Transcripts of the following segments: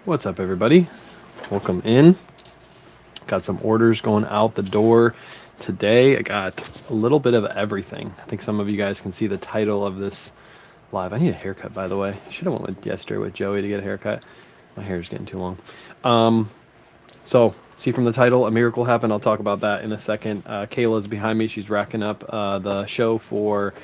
What's up, everybody? Welcome in. Got some orders going out the door today. I got a little bit of everything. I think some of you guys can see the title of this live. I need a haircut, by the way. I should have went with yesterday with Joey to get a haircut. My hair is getting too long. So, see from the title, a miracle happened. I'll talk about that in a second. Kayla's behind me. She's racking up the show for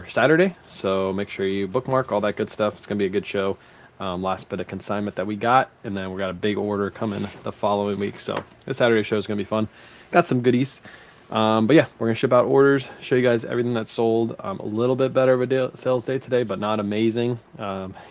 Saturday. So make sure you bookmark all that good stuff. It's going to be a good show. Last bit of consignment that we got, and then we got a big order coming the following week. So this Saturday show is going to be fun. Got some goodies. But yeah, we're going to ship out orders, show you guys everything that's sold. A little bit better of a sales day today, but not amazing.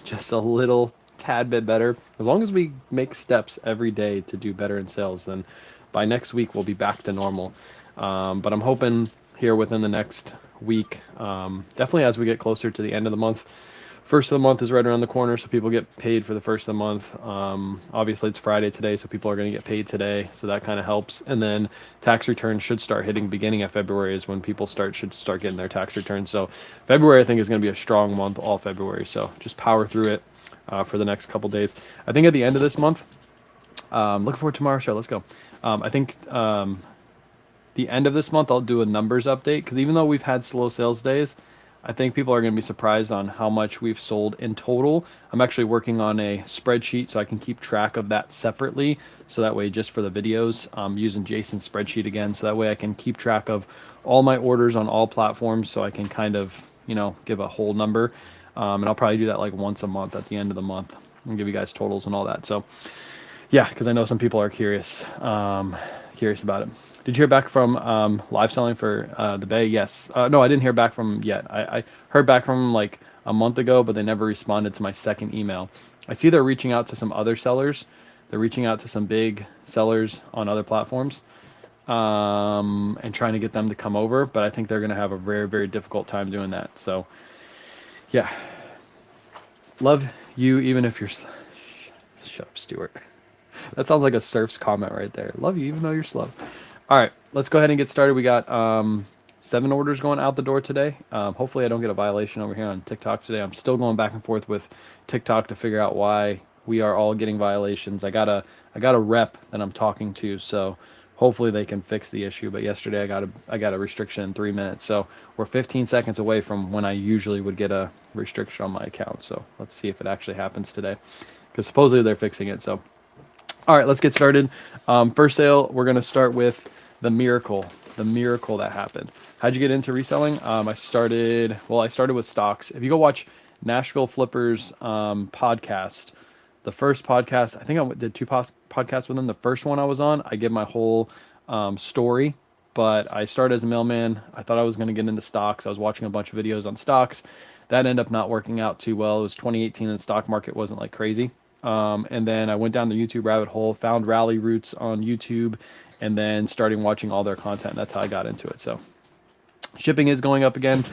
Just a little tad bit better. As long as we make steps every day to do better in sales, then by next week we'll be back to normal. But I'm hoping here within the next week, definitely as we get closer to the end of the month. First of the month is right around the corner, so people get paid for the first of the month. Obviously, it's Friday today, so people are going to get paid today, so that kind of helps. And then tax returns should start hitting beginning of February is when people should start getting their tax returns. So February, I think, is going to be a strong month all February. So just power through it for the next couple days. I think at the end of this month, looking forward to tomorrow's show. Let's go. I think the end of this month, I'll do a numbers update because even though we've had slow sales days, I think people are going to be surprised on how much we've sold in total. I'm actually working on a spreadsheet so I can keep track of that separately. So that way, just for the videos, I'm using Jason's spreadsheet again. So that way I can keep track of all my orders on all platforms so I can kind of, give a whole number. And I'll probably do that like once a month at the end of the month and give you guys totals and all that. So yeah, because I know some people are curious about it. Did you hear back from live selling for the Bay? Yes. No, I didn't hear back from them yet. I heard back from them like a month ago, but they never responded to my second email. I see they're reaching out to some other sellers. They're reaching out to some big sellers on other platforms and trying to get them to come over, but I think they're going to have a very, very difficult time doing that. So, yeah. Love you even if you're... Shut up, Stuart. That sounds like a surf's comment right there. Love you even though you're slow. All right, let's go ahead and get started. We got 7 orders going out the door today. Hopefully I don't get a violation over here on TikTok today. I'm still going back and forth with TikTok to figure out why we are all getting violations. I got a rep that I'm talking to, so hopefully they can fix the issue. But yesterday I got a restriction in 3 minutes. So we're 15 seconds away from when I usually would get a restriction on my account. So let's see if it actually happens today, because supposedly they're fixing it. So all right, let's get started. First sale, we're going to start with the miracle that happened. How'd you get into reselling? I started with stocks. If you go watch Nashville Flippers podcast, the first podcast, I think I did 2 podcasts with them. The first one I was on, I give my whole story, but I started as a mailman. I thought I was going to get into stocks. I was watching a bunch of videos on stocks. That ended up not working out too well. It was 2018 and the stock market wasn't like crazy. And then I went down the YouTube rabbit hole, found Rally Roots on YouTube, and then starting watching all their content. That's how I got into it. So shipping is going up again.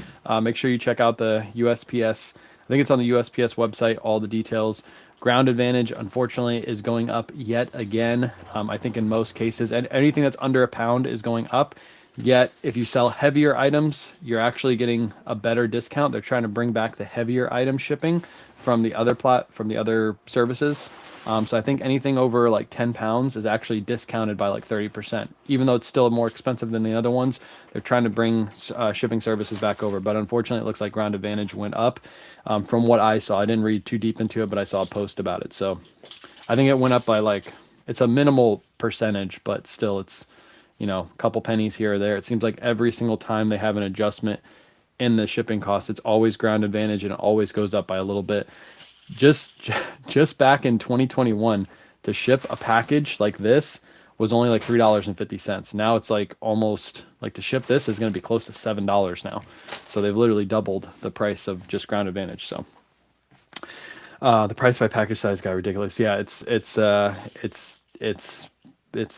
Make sure you check out the USPS. I think it's on the USPS website, all the details. Ground Advantage, unfortunately, is going up yet again. I think in most cases, and anything that's under £1 is going up. Yet, if you sell heavier items, you're actually getting a better discount. They're trying to bring back the heavier item shipping from the other services. So I think anything over like £10 is actually discounted by like 30%. Even though it's still more expensive than the other ones, they're trying to bring shipping services back over. But unfortunately, it looks like Ground Advantage went up from what I saw. I didn't read too deep into it, but I saw a post about it. So I think it went up by like, it's a minimal percentage, but still it's, a couple pennies here or there. It seems like every single time they have an adjustment in the shipping cost, it's always Ground Advantage and it always goes up by a little bit. Just back in 2021, to ship a package like this was only like $3.50. Now it's like almost like to ship this is going to be close to $7 now. So they've literally doubled the price of just Ground Advantage. So the price by package size got ridiculous. Yeah, it's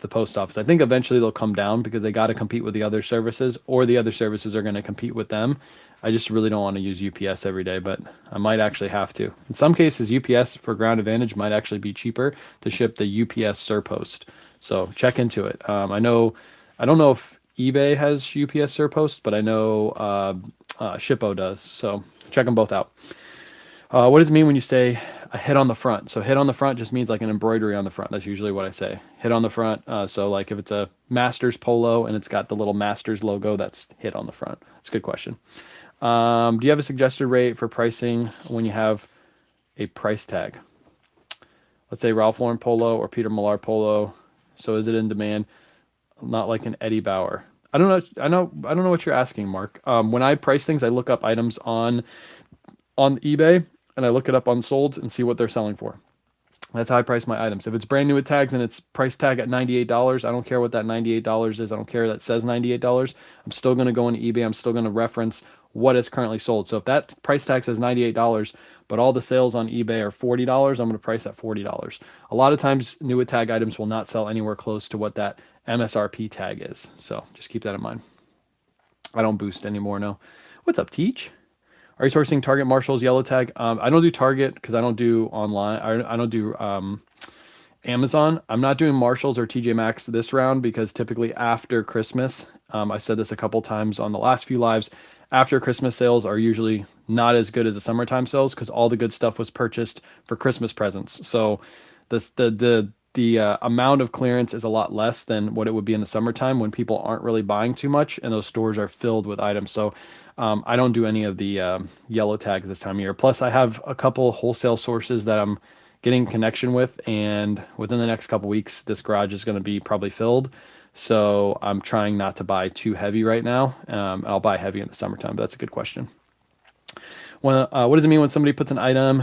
the post office. I think eventually they'll come down because they got to compete with the other services, or the other services are going to compete with them. I just really don't want to use UPS every day, but I might actually have to. In some cases, UPS for Ground Advantage might actually be cheaper to ship the UPS SurePost. So check into it. I don't know if eBay has UPS SurePost, but I know Shippo does. So check them both out. What does it mean when you say a hit on the front? So hit on the front just means like an embroidery on the front. That's usually what I say. Hit on the front. So like if it's a Masters polo and it's got the little Masters logo, that's hit on the front. That's a good question. Do you have a suggested rate for pricing when you have a price tag? Let's say Ralph Lauren polo or Peter Millar polo. So is it in demand? Not like an Eddie Bauer. I don't know. I don't know what you're asking, Mark. When I price things, I look up items on eBay and I look it up on Sold and see what they're selling for. That's how I price my items. If it's brand new with tags and it's price tag at $98, I don't care what that $98 is. I don't care that says $98. I'm still going to go on eBay. I'm still going to reference what is currently sold. So if that price tag says $98, but all the sales on eBay are $40, I'm going to price at $40. A lot of times new with tag items will not sell anywhere close to what that MSRP tag is. So just keep that in mind. I don't boost anymore, no. What's up, Teach? Are you sourcing Target, Marshalls, Yellow Tag? I don't do Target because I don't do online. I don't do Amazon. I'm not doing Marshalls or TJ Maxx this round because typically after Christmas, I said this a couple times on the last few lives, after Christmas sales are usually not as good as the summertime sales because all the good stuff was purchased for Christmas presents. So the amount of clearance is a lot less than what it would be in the summertime when people aren't really buying too much and those stores are filled with items. So I don't do any of the yellow tags this time of year. Plus, I have a couple wholesale sources that I'm getting connection with, and within the next couple weeks, this garage is going to be probably filled. So I'm trying not to buy too heavy right now. I'll buy heavy in the summertime, but that's a good question. Well, what does it mean when somebody puts an item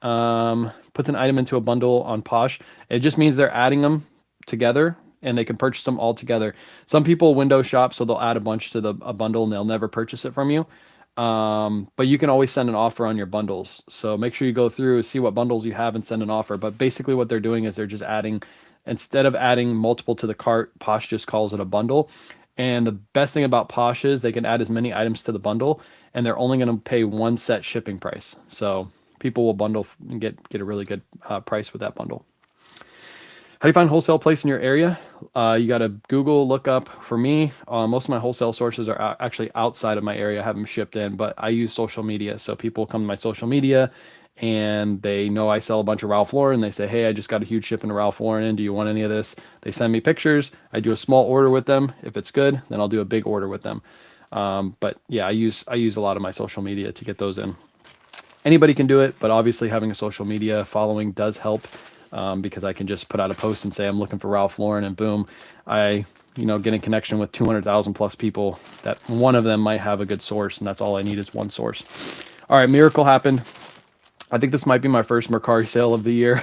into a bundle on Posh? It just means they're adding them together and they can purchase them all together. Some people window shop, so they'll add a bunch to a bundle and they'll never purchase it from you. But you can always send an offer on your bundles. So make sure you go through, see what bundles you have and send an offer. But basically what they're doing is they're just adding, instead of adding multiple to the cart, Posh just calls it a bundle. And the best thing about Posh is they can add as many items to the bundle and they're only going to pay one set shipping price. So people will bundle and get a really good price with that bundle. How do you find wholesale place in your area? You got to Google, look up. For me, most of my wholesale sources are actually outside of my area. I have them shipped in, but I use social media. So people come to my social media and they know I sell a bunch of Ralph Lauren. They say, hey, I just got a huge shipment of Ralph Lauren in. Do you want any of this? They send me pictures. I do a small order with them. If it's good, then I'll do a big order with them. But yeah, I use a lot of my social media to get those in. Anybody can do it, but obviously having a social media following does help. Because I can just put out a post and say I'm looking for Ralph Lauren, and boom, I get in connection with 200,000 plus people that one of them might have a good source, and that's all I need is one source. All right, miracle happened. I think this might be my first Mercari sale of the year.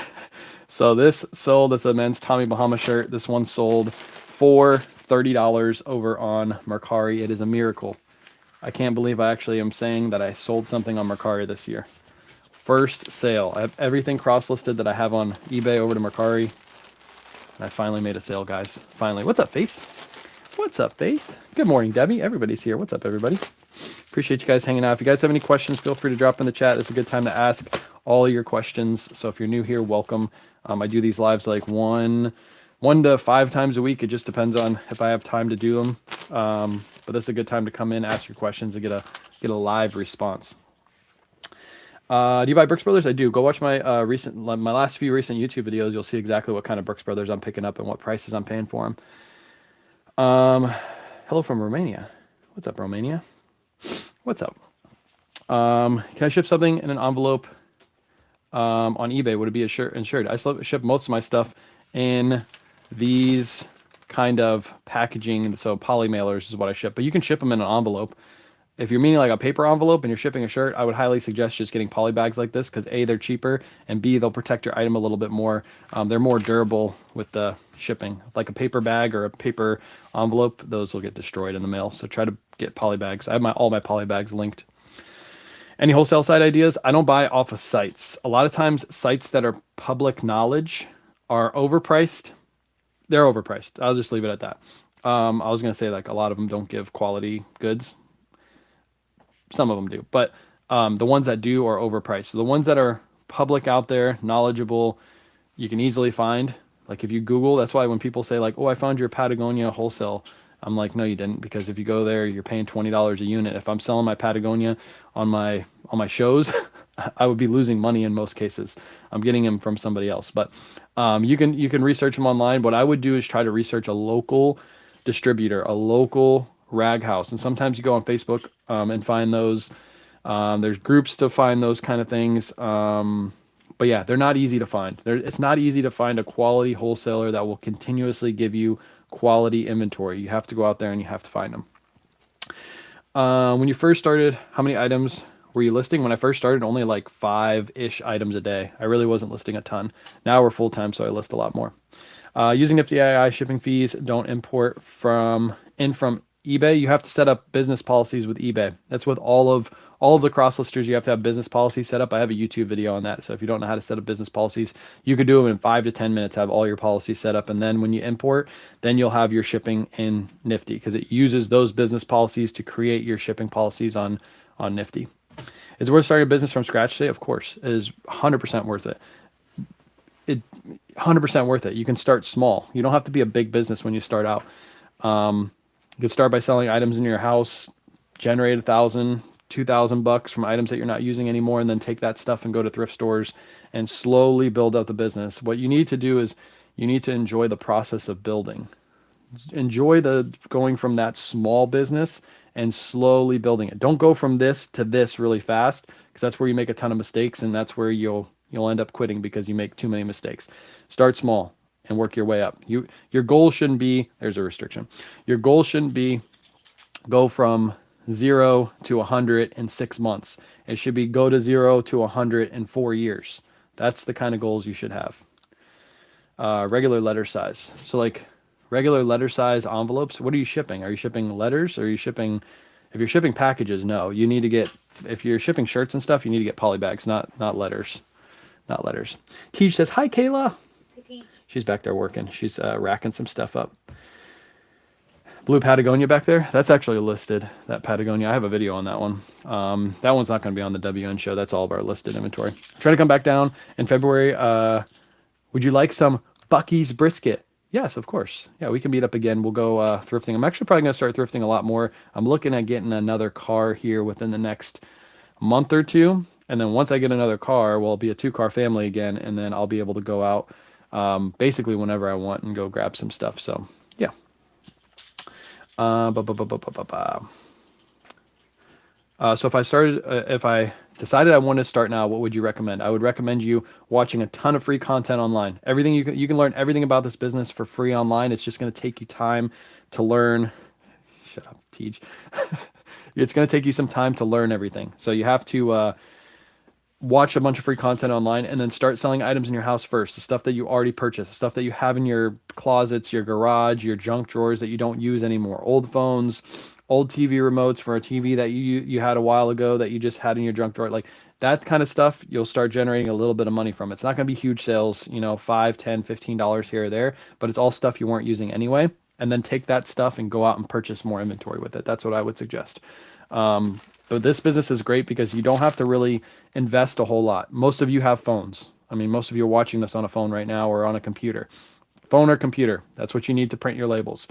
So this sold, this is a men's Tommy Bahama shirt. This one sold for $30 over on Mercari. It is a miracle. I can't believe I actually am saying that I sold something on Mercari this year. First sale. I have everything cross-listed that I have on eBay over to Mercari. And I finally made a sale, guys. Finally. What's up, Faith? What's up, Faith? Good morning, Debbie. Everybody's here. What's up, everybody? Appreciate you guys hanging out. If you guys have any questions, feel free to drop in the chat. This is a good time to ask all your questions. So if you're new here, welcome. I do these lives like one to 5 times a week. It just depends on if I have time to do them. But this is a good time to come in, ask your questions, and get a live response. Do you buy Brooks Brothers? I do. Go watch my my last few recent YouTube videos. You'll see exactly what kind of Brooks Brothers I'm picking up and what prices I'm paying for them. Hello from Romania. What's up, Romania? What's up? Can I ship something in an envelope on eBay? Would it be insured? I ship most of my stuff in these kind of packaging. So poly mailers is what I ship, but you can ship them in an envelope. If you're meaning like a paper envelope and you're shipping a shirt, I would highly suggest just getting poly bags like this because A, they're cheaper, and B, they'll protect your item a little bit more. They're more durable with the shipping. Like a paper bag or a paper envelope, those will get destroyed in the mail. So try to get poly bags. I have all my poly bags linked. Any wholesale site ideas? I don't buy off of sites. A lot of times sites that are public knowledge are overpriced. They're overpriced. I'll just leave it at that. I was going to say like a lot of them don't give quality goods. Some of them do, but the ones that do are overpriced. So the ones that are public out there, knowledgeable, you can easily find. Like if you Google, that's why when people say like, oh, I found your Patagonia wholesale, I'm like, no, you didn't, because if you go there, you're paying $20 a unit. If I'm selling my Patagonia on my shows, I would be losing money in most cases. I'm getting them from somebody else, but you can research them online. What I would do is try to research a local distributor, a local rag house, and sometimes you go on Facebook and find those. There's groups to find those kind of things. But yeah, they're not easy to find. It's not easy to find a quality wholesaler that will continuously give you quality inventory. You have to go out there and you have to find them. When you first started, how many items were you listing? When I first started, only like 5-ish items a day. I really wasn't listing a ton. Now we're full time, so I list a lot more. Using Nifty II shipping fees, don't import from eBay. You have to set up business policies with eBay. That's with all of the cross listers. You have to have business policies set up. I have a YouTube video on that. So if you don't know how to set up business policies, you could do them in 5 to 10 minutes, have all your policies set up. And then when you import, then you'll have your shipping in Nifty, because it uses those business policies to create your shipping policies on Nifty. Is it worth starting a business from scratch today? Of course. It is 100% worth it. 100% worth it. You can start small. You don't have to be a big business when you start out. You could start by selling items in your house, generate $1,000, $2,000 from items that you're not using anymore, and then take that stuff and go to thrift stores and slowly build up the business. What you need to do is you need to enjoy the process of building. Enjoy the going from that small business and slowly building it. Don't go from this to this really fast, because that's where you make a ton of mistakes, and that's where you'll end up quitting because you make too many mistakes. Start small and work your way up. Your goal shouldn't be, there's a restriction. Your goal shouldn't be go from 0 to 100 in 6 months. It should be go to 0 to 100 in 4 years. That's the kind of goals you should have. Regular letter size. So like regular letter size envelopes, what are you shipping? Are you shipping letters, or are you shipping, if you're shipping packages, no. You need to get, if you're shipping shirts and stuff, you need to get poly bags, not letters. Not letters. Teach says, hi, Kayla. Hi, Teach. She's back there working. She's racking some stuff up. Blue Patagonia back there. That's actually listed, that Patagonia. I have a video on that one. That one's not going to be on the WN show. That's all of our listed inventory. Trying to come back down in February. Would you like some Bucky's brisket? Yes, of course. Yeah, we can meet up again. We'll go thrifting. I'm actually probably going to start thrifting a lot more. I'm looking at getting another car here within the next month or two. And then once I get another car, well, it'll be a 2-car family again. And then I'll be able to go out basically whenever I want and go grab some stuff. So, yeah. So if I decided I wanted to start now, what would you recommend? I would recommend you watching a ton of free content online. Everything you can learn everything about this business for free online. It's just going to take you time to learn. Shut up, Teach. It's going to take you some time to learn everything. So you have to watch a bunch of free content online and then start selling items in your house first. The stuff that you already purchased, the stuff that you have in your closets, your garage, your junk drawers that you don't use anymore. Old phones, old TV remotes for a TV that you had a while ago that you just had in your junk drawer. Like that kind of stuff, you'll start generating a little bit of money from. It's not going to be huge sales, $5, $10, $15 here or there, but it's all stuff you weren't using anyway. And then take that stuff and go out and purchase more inventory with it. That's what I would suggest. But this business is great because you don't have to really invest a whole lot. Most of you have phones. I mean, most of you are watching this on a phone right now or on a computer. Phone or computer. That's what you need to print your labels.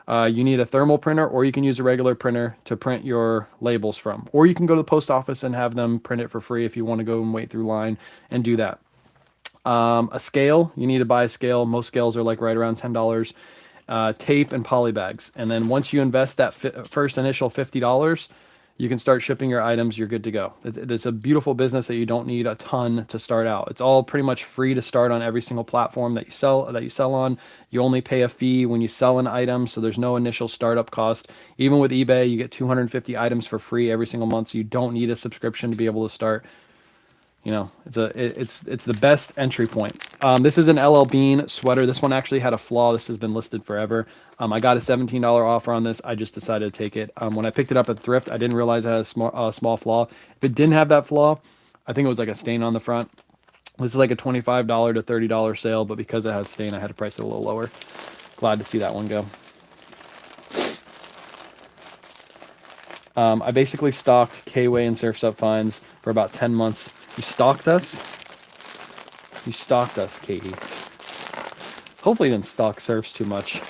You need a thermal printer, or you can use a regular printer to print your labels from. Or you can go to the post office and have them print it for free if you want to go and wait through line and do that. A scale. You need to buy a scale. Most scales are like right around $10. Tape and poly bags. And then once you invest that first initial $50, you can start shipping your items. You're good to go. It's a beautiful business that you don't need a ton to start out. It's all pretty much free to start on every single platform that you sell on. You only pay a fee when you sell an item, so there's no initial startup cost. Even with eBay, you get 250 items for free every single month, so you don't need a subscription to be able to start. It's the best entry point. This is an LL Bean sweater. This one actually had a flaw. This has been listed forever. I got a $17 offer on this. I just decided to take it. When I picked it up at thrift, I didn't realize it had a small flaw. If it didn't have that flaw, I think it was like a stain on the front. This is like a $25 to $30 sale, but because it has stain, I had to price it a little lower. Glad to see that one go. I basically stocked K-Way and Surf's Up finds for about 10 months. You stalked us? You stalked us, Katie. Hopefully you didn't stalk Surfs too much.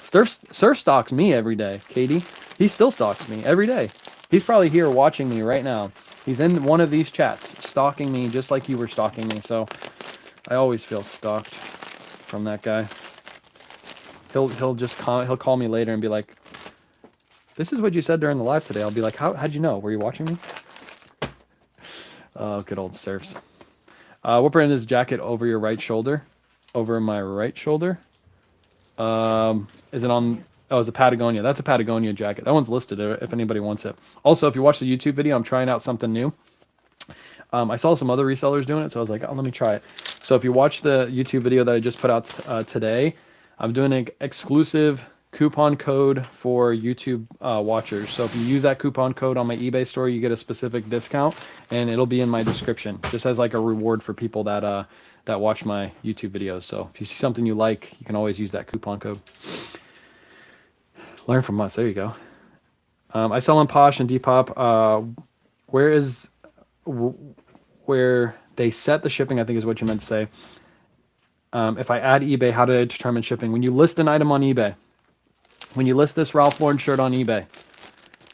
Surf stalks me every day, Katie. He still stalks me every day. He's probably here watching me right now. He's in one of these chats, stalking me just like you were stalking me. So I always feel stalked from that guy. He'll call me later and be like, "This is what you said during the live today." I'll be like, "How'd you know? Were you watching me?" Oh, good old surfs. What brand is jacket over your right shoulder? Over my right shoulder? Is it on? Oh, it's a Patagonia. That's a Patagonia jacket. That one's listed if anybody wants it. Also, if you watch the YouTube video, I'm trying out something new. I saw some other resellers doing it, so I was like, oh, let me try it. So if you watch the YouTube video that I just put out today, I'm doing an exclusive coupon code for YouTube watchers. So if you use that coupon code on my eBay store, you get a specific discount, and it'll be in my description, just as like a reward for people that that watch my YouTube videos. So if you see something you like, you can always use that coupon code. Learn from us. There you go. I sell on Posh and Depop. Where they set the shipping, I think is what you meant to say. If I add eBay, how do I determine shipping? When you list an item on eBay, when you list this Ralph Lauren shirt on eBay,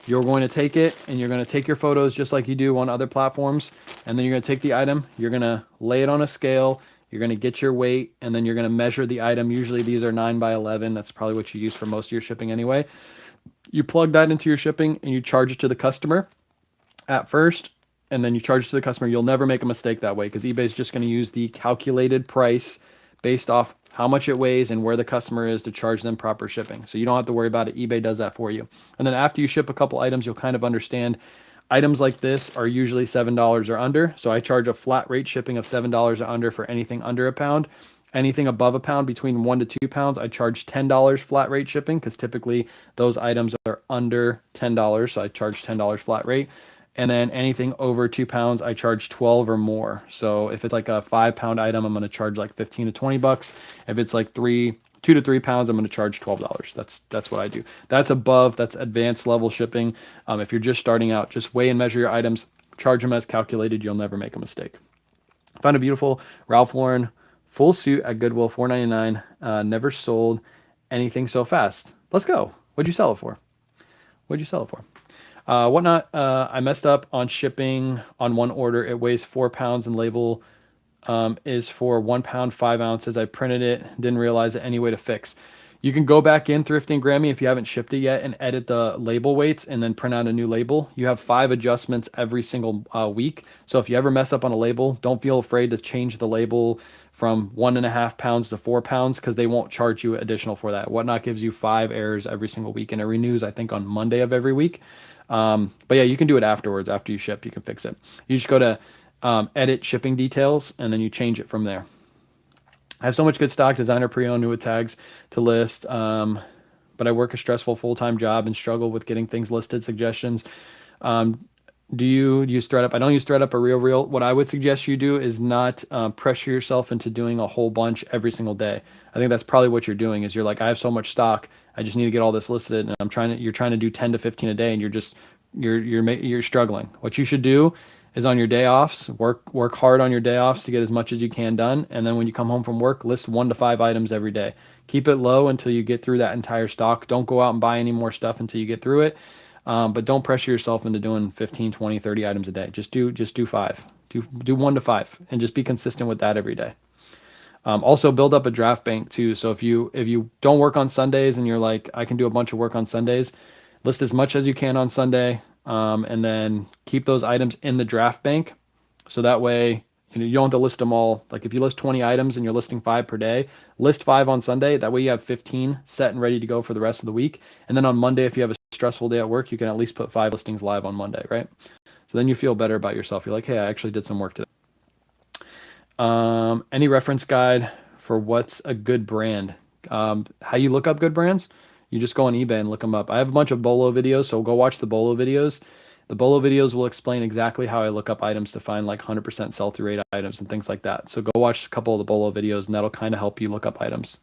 you're going to take it and you're going to take your photos just like you do on other platforms. And then you're going to take the item, you're going to lay it on a scale, you're going to get your weight, and then you're going to measure the item. Usually these are 9 by 11. That's probably what you use for most of your shipping anyway. You plug that into your shipping and you charge it to the customer at first, and then you charge it to the customer. You'll never make a mistake that way because eBay is just going to use the calculated price based off how much it weighs and where the customer is to charge them proper shipping. So you don't have to worry about it. eBay does that for you. And then after you ship a couple items, you'll kind of understand items like this are usually $7 or under. So I charge a flat rate shipping of $7 or under for anything under a pound. Anything above a pound, between 1 to 2 pounds, I charge $10 flat rate shipping because typically those items are under $10. So I charge $10 flat rate. And then anything over 2 pounds, I charge 12 or more. So if it's like a 5-pound item, I'm going to charge like 15 to 20 bucks. If it's like 2 to 3 pounds, I'm going to charge $12. That's what I do. That's advanced level shipping. If you're just starting out, just weigh and measure your items, charge them as calculated. You'll never make a mistake. Found a beautiful Ralph Lauren full suit at Goodwill, $4.99. Never sold anything so fast. Let's go. What'd you sell it for? What'd you sell it for? Whatnot, I messed up on shipping on one order. It weighs 4 pounds and label is for 1 pound, 5 ounces. I printed it, didn't realize it. Any way to fix? You can go back in Thrifting Grammy if you haven't shipped it yet and edit the label weights and then print out a new label. You have 5 adjustments every single week. So if you ever mess up on a label, don't feel afraid to change the label from 1.5 pounds to 4 pounds because they won't charge you additional for that. Whatnot gives you 5 errors every single week, and it renews, I think, on Monday of every week. But yeah, you can do it afterwards. After you ship, you can fix it. You just go to edit shipping details, and then you change it from there. I have so much good stock, designer pre-owned, new tags to list. But I work a stressful full-time job and struggle with getting things listed. Suggestions. Do you use ThreadUp? I don't use ThreadUp or RealReal. What I would suggest you do is not pressure yourself into doing a whole bunch every single day. I think that's probably what you're doing. Is you're like, I have so much stock, I just need to get all this listed, and you're trying to do 10 to 15 a day, and you're struggling. What you should do is on your day offs, work hard on your day offs to get as much as you can done, and then when you come home from work, list 1 to 5 items every day. Keep it low until you get through that entire stock. Don't go out and buy any more stuff until you get through it. But don't pressure yourself into doing 15, 20, 30 items a day. Just do 5. Do 1 to 5 and just be consistent with that every day. Also build up a draft bank too. So if you don't work on Sundays and you're like, I can do a bunch of work on Sundays, list as much as you can on Sunday. And then keep those items in the draft bank. So that way, you don't have to list them all. Like if you list 20 items and you're listing 5 per day, list 5 on Sunday. That way you have 15 set and ready to go for the rest of the week. And then on Monday, if you have a stressful day at work, you can at least put 5 listings live on Monday, right? So then you feel better about yourself. You're like, hey, I actually did some work today. Any reference guide for what's a good brand? How you look up good brands? You just go on eBay and look them up. I have a bunch of Bolo videos, so go watch the Bolo videos. The Bolo videos will explain exactly how I look up items to find like 100% sell-through rate items and things like that. So go watch a couple of the Bolo videos, and that'll kind of help you look up items.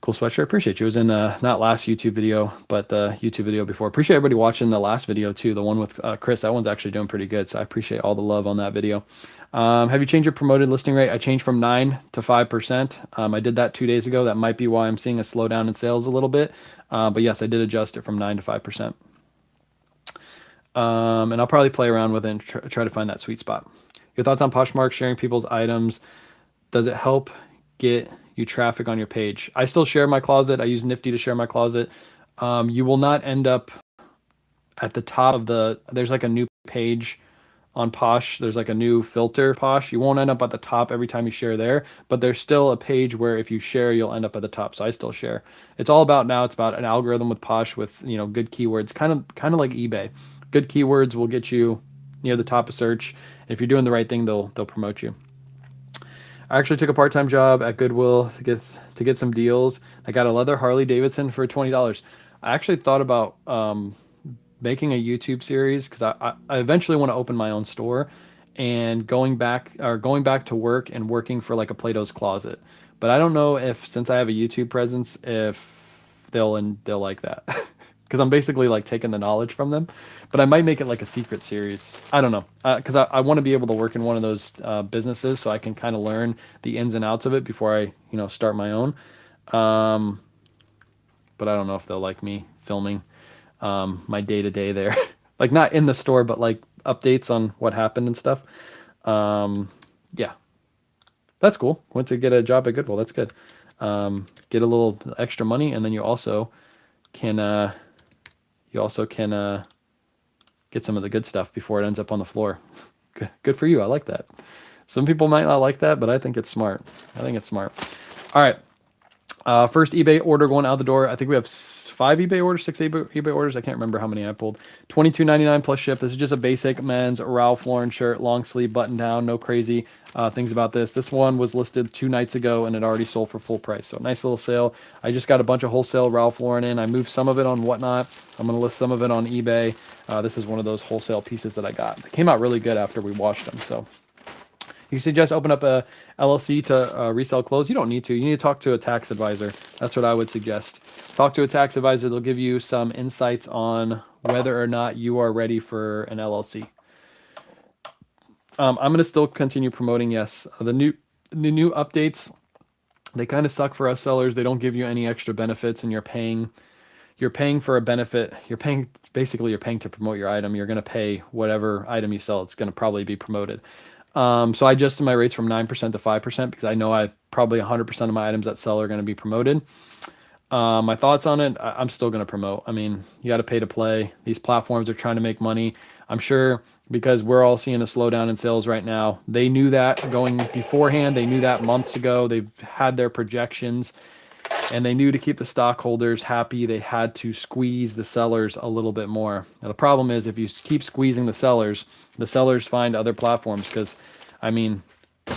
Cool sweatshirt. Appreciate you. It was in not last YouTube video, but the YouTube video before. Appreciate everybody watching the last video too. The one with Chris. That one's actually doing pretty good. So I appreciate all the love on that video. Have you changed your promoted listing rate? I changed from 9 to 5%. I did that 2 days ago. That might be why I'm seeing a slowdown in sales a little bit. But yes, I did adjust it from 9 to 5%. And I'll probably play around with it and try to find that sweet spot. Your thoughts on Poshmark sharing people's items? Does it help get you traffic on your page? I still share my closet. I use Nifty to share my closet. You will not end up at the top of there's like a new page on Posh. There's like a new filter Posh. You won't end up at the top every time you share there, but there's still a page where if you share, you'll end up at the top. So I still share. It's all about now. It's about an algorithm with Posh with, good keywords, kind of like eBay. Good keywords will get you near the top of search. If you're doing the right thing, they'll promote you. I actually took a part-time job at Goodwill to get some deals. I got a leather Harley Davidson for $20. I actually thought about making a YouTube series because I eventually want to open my own store and going back to work and working for like a Plato's Closet. But I don't know if since I have a YouTube presence if they'll like that because I'm basically like taking the knowledge from them. But I might make it like a secret series. I don't know because I want to be able to work in one of those businesses so I can kind of learn the ins and outs of it before I start my own. But I don't know if they'll like me filming my day to day there, like not in the store, but like updates on what happened and stuff. Yeah, that's cool. Went to get a job at Goodwill. That's good. Get a little extra money, and then you also can get some of the good stuff before it ends up on the floor. Good for you. I like that. Some people might not like that, but I think it's smart. All right. First eBay order going out the door. I think we have 5 eBay orders, 6 eBay orders. I can't remember how many I pulled. $22.99 plus ship. This is just a basic men's Ralph Lauren shirt, long sleeve, button down. No crazy things about this. This one was listed 2 nights ago and it already sold for full price. So nice little sale. I just got a bunch of wholesale Ralph Lauren in. I moved some of it on Whatnot. I'm going to list some of it on eBay. This is one of those wholesale pieces that I got. They came out really good after we washed them. So you suggest open up a LLC to resell clothes? You don't need to. You need to talk to a tax advisor. That's what I would suggest. Talk to a tax advisor. They'll give you some insights on whether or not you are ready for an LLC. I'm going to still continue promoting. Yes, the new updates, they kind of suck for us sellers. They don't give you any extra benefits, and you're paying for a benefit. You're paying to promote your item. You're going to pay whatever item you sell. It's going to probably be promoted. So I adjusted my rates from 9% to 5% because I know probably 100% of my items that sell are going to be promoted. My thoughts on it, I'm still going to promote. I mean, you got to pay to play. These platforms are trying to make money. I'm sure because we're all seeing a slowdown in sales right now. They knew that going beforehand. They knew that months ago. They've had their projections. And they knew to keep the stockholders happy, they had to squeeze the sellers a little bit more. Now, the problem is if you keep squeezing the sellers find other platforms because, I mean,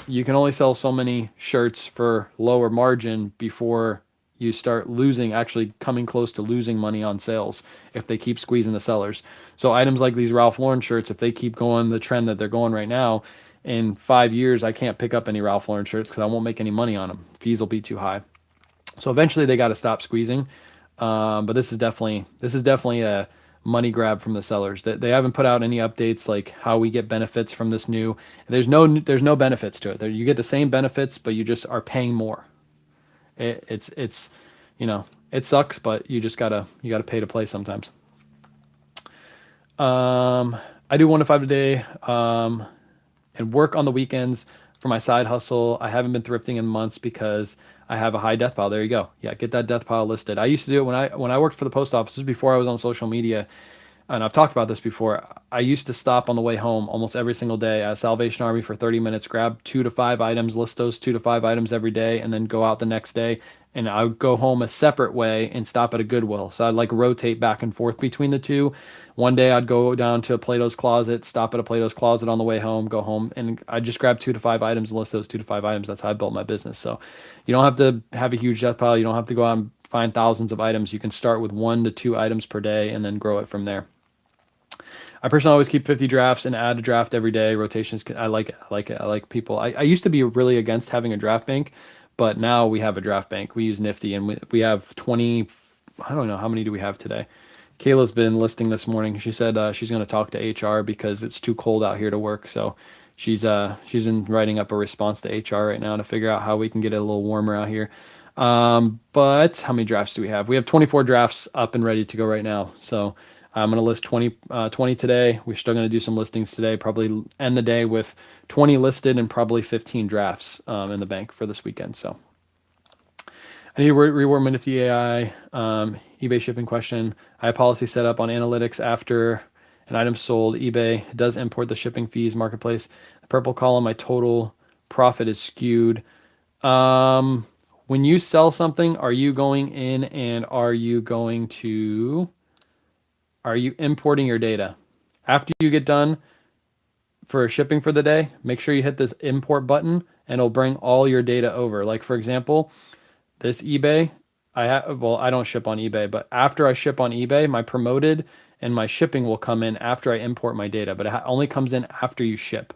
you can only sell so many shirts for lower margin before you start actually coming close to losing money on sales if they keep squeezing the sellers. So items like these Ralph Lauren shirts, if they keep going the trend that they're going right now, in 5 years, I can't pick up any Ralph Lauren shirts because I won't make any money on them. Fees will be too high. So eventually they got to stop squeezing. But this is definitely a money grab from the sellers. They haven't put out any updates like how we get benefits from this new. There's no benefits to it. You get the same benefits, but you just are paying more. It's it sucks, but you gotta pay to play sometimes. I do 1 to 5 a day and work on the weekends for my side hustle. I haven't been thrifting in months because I have a high death pile. There you go. Yeah, get that death pile listed. I used to do it when I worked for the post office. This was before I was on social media, and I've talked about this before. I used to stop on the way home almost every single day at Salvation Army for 30 minutes, grab 2 to 5 items, list those 2 to 5 items every day, and then go out the next day. And I would go home a separate way and stop at a Goodwill. So I'd like rotate back and forth between the two. One day I'd go down to a Plato's Closet, stop at a Plato's Closet on the way home, go home, and I just grab 2 to 5 items and list those 2 to 5 items. That's how I built my business. So you don't have to have a huge death pile. You don't have to go out and find thousands of items. You can start with 1 to 2 items per day and then grow it from there. I personally always keep 50 drafts and add a draft every day. Rotations, I like it. I like people. I used to be really against having a draft bank, but now we have a draft bank. We use Nifty, and we have 20. I don't know how many do we have today. Kayla's been listing this morning. She said she's going to talk to HR because it's too cold out here to work. So she's been writing up a response to HR right now to figure out how we can get it a little warmer out here. But how many drafts do we have? We have 24 drafts up and ready to go right now. So I'm going to list 20 today. We're still going to do some listings today, probably end the day with 20 listed and probably 15 drafts in the bank for this weekend. So I need to reward Manipti AI, eBay shipping question. I have policy set up on analytics after an item sold. eBay does import the shipping fees marketplace. The purple column, my total profit is skewed. When you sell something, are you going in and are you importing your data? After you get done for shipping for the day, make sure you hit this import button and it'll bring all your data over. Like for example, this eBay, I don't ship on eBay, but after I ship on eBay, my promoted and my shipping will come in after I import my data, but it only comes in after you ship.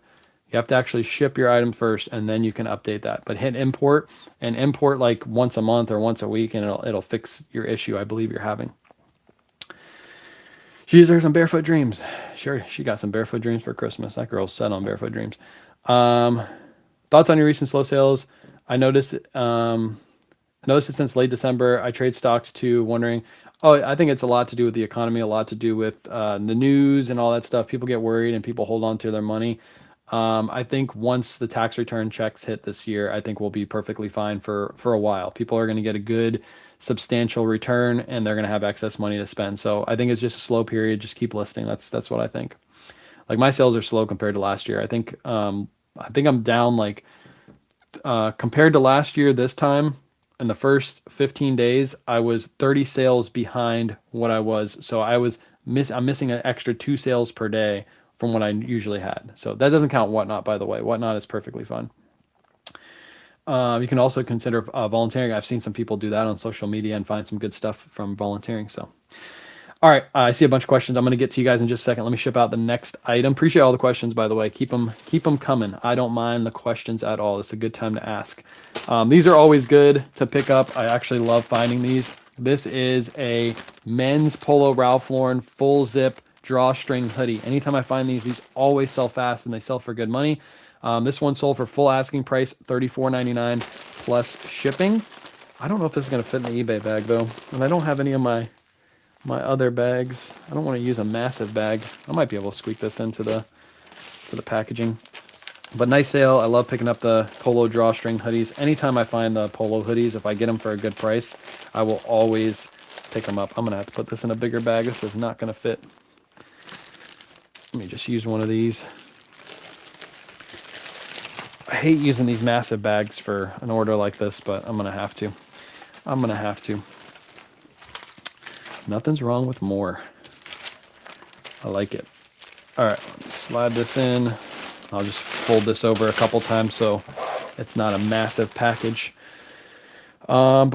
You have to actually ship your item first and then you can update that. But hit import and import like once a month or once a week and it'll fix your issue I believe you're having. She deserves some barefoot dreams. Sure, she got some barefoot dreams for Christmas. That girl's set on barefoot dreams. Thoughts on your recent slow sales? I noticed it since late December. I trade stocks too, wondering. Oh, I think it's a lot to do with the economy, a lot to do with the news and all that stuff. People get worried and people hold on to their money. I think once the tax return checks hit this year, I think we'll be perfectly fine for a while. People are going to get a good, substantial return, and they're going to have excess money to spend. So I think it's just a slow period. Just keep listing. That's what I think. Like my sales are slow compared to last year. I think I'm down like compared to last year this time. In the first 15 days, I was 30 sales behind what I was. So I'm missing an extra 2 sales per day from what I usually had. So that doesn't count Whatnot, by the way. Whatnot is perfectly fun. You can also consider volunteering. I've seen some people do that on social media and find some good stuff from volunteering. So, all right, I see a bunch of questions. I'm going to get to you guys in just a second. Let me ship out the next item. Appreciate all the questions, by the way. Keep them coming. I don't mind the questions at all. It's a good time to ask. These are always good to pick up. I actually love finding these. This is a men's Polo Ralph Lauren full zip drawstring hoodie. Anytime I find these always sell fast and they sell for good money. This one sold for full asking price, $34.99 plus shipping. I don't know if this is going to fit in the eBay bag though. And I don't have any of my other bags. I don't want to use a massive bag. I might be able to squeak this into the packaging. But nice sale. I love picking up the Polo drawstring hoodies. Anytime I find the Polo hoodies, if I get them for a good price, I will always pick them up. I'm going to have to put this in a bigger bag. This is not going to fit. Let me just use one of these. I hate using these massive bags for an order like this, but I'm going to have to. Nothing's wrong with more. I like it. All right, slide this in. I'll just fold this over a couple times so it's not a massive package. So a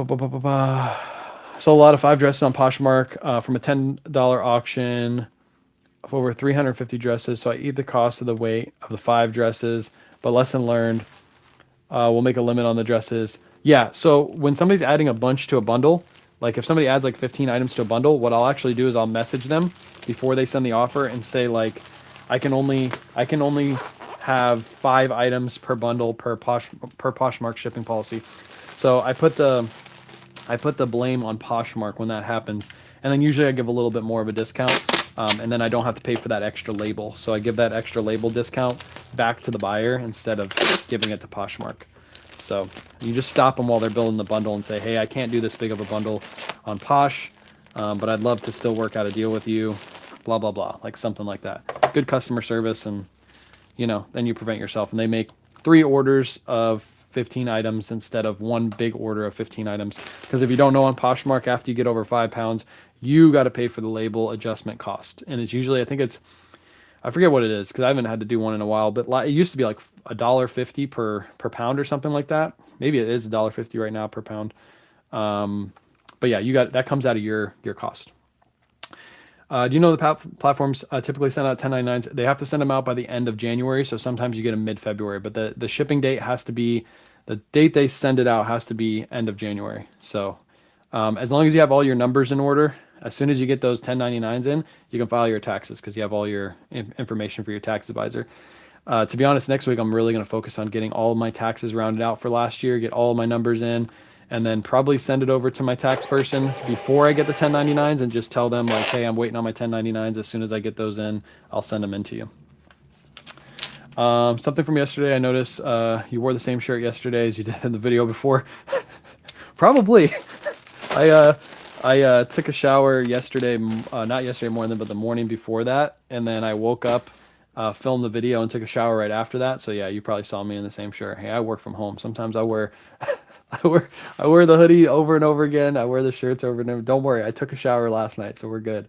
lot of 5 dresses on Poshmark from a $10 auction of over 350 dresses. So I eat the cost of the weight of the 5 dresses, but lesson learned, we'll make a limit on the dresses. Yeah, so when somebody's adding a bunch to a bundle, like if somebody adds like 15 items to a bundle, what I'll actually do is I'll message them before they send the offer and say like, I can only have 5 items per bundle per Poshmark shipping policy. So I put the blame on Poshmark when that happens, and then usually I give a little bit more of a discount, and then I don't have to pay for that extra label. So I give that extra label discount back to the buyer instead of giving it to Poshmark. So you just stop them while they're building the bundle and say, hey, I can't do this big of a bundle on Posh, but I'd love to still work out a deal with you, blah, blah, blah, like something like that. Good customer service, and then you prevent yourself. And they make 3 orders of 15 items instead of 1 big order of 15 items. Because if you don't know, on Poshmark, after you get over 5 pounds, you got to pay for the label adjustment cost. And it's usually, I forget what it is because I haven't had to do one in a while, but it used to be like $1.50 per pound or something like that. Maybe it is $1.50 right now per pound. But yeah, that comes out of your cost. Do you know the platforms typically send out 1099s? They have to send them out by the end of January, so sometimes you get them mid-February, but the shipping date has to be, the date they send it out has to be end of January. So as long as you have all your numbers in order, as soon as you get those 1099s in, you can file your taxes because you have all your information for your tax advisor. To be honest, next week I'm really going to focus on getting all of my taxes rounded out for last year, get all of my numbers in, and then probably send it over to my tax person before I get the 1099s and just tell them like, hey, I'm waiting on my 1099s. As soon as I get those in, I'll send them in to you. Something from yesterday, I noticed you wore the same shirt yesterday as you did in the video before. Probably. I took a shower yesterday, not yesterday morning, but the morning before that, and then I woke up, filmed the video, and took a shower right after that. So yeah, you probably saw me in the same shirt. Hey, I work from home. Sometimes I wear, I wear the hoodie over and over again. I wear the shirts over and over. Don't worry, I took a shower last night, so we're good.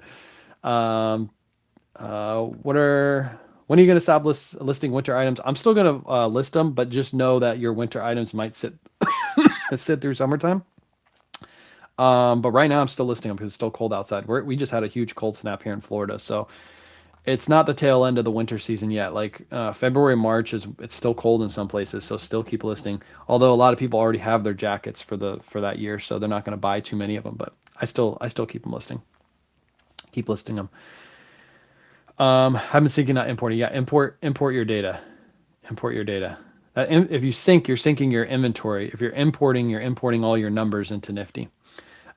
When are you going to stop listing winter items? I'm still going to list them, but just know that your winter items might sit through summertime. But right now I'm still listing them because it's still cold outside. We just had a huge cold snap here in Florida, so it's not the tail end of the winter season yet. Like February, March it's still cold in some places, so still keep listing. Although a lot of people already have their jackets for that year, so they're not going to buy too many of them. But I still keep them listing. Keep listing them. I've been syncing, not importing. Yeah, import your data. Import your data. If you sync, you're syncing your inventory. If you're importing all your numbers into Nifty.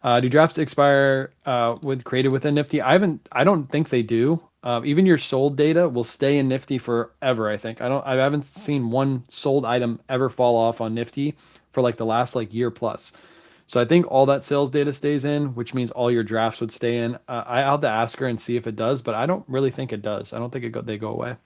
Do drafts expire created within Nifty? I don't think they do. Even your sold data will stay in Nifty forever. I think. I haven't seen one sold item ever fall off on Nifty for like the last like year plus. So I think all that sales data stays in, which means all your drafts would stay in. I'll have to ask her and see if it does, but I don't really think it does. I don't think they go away.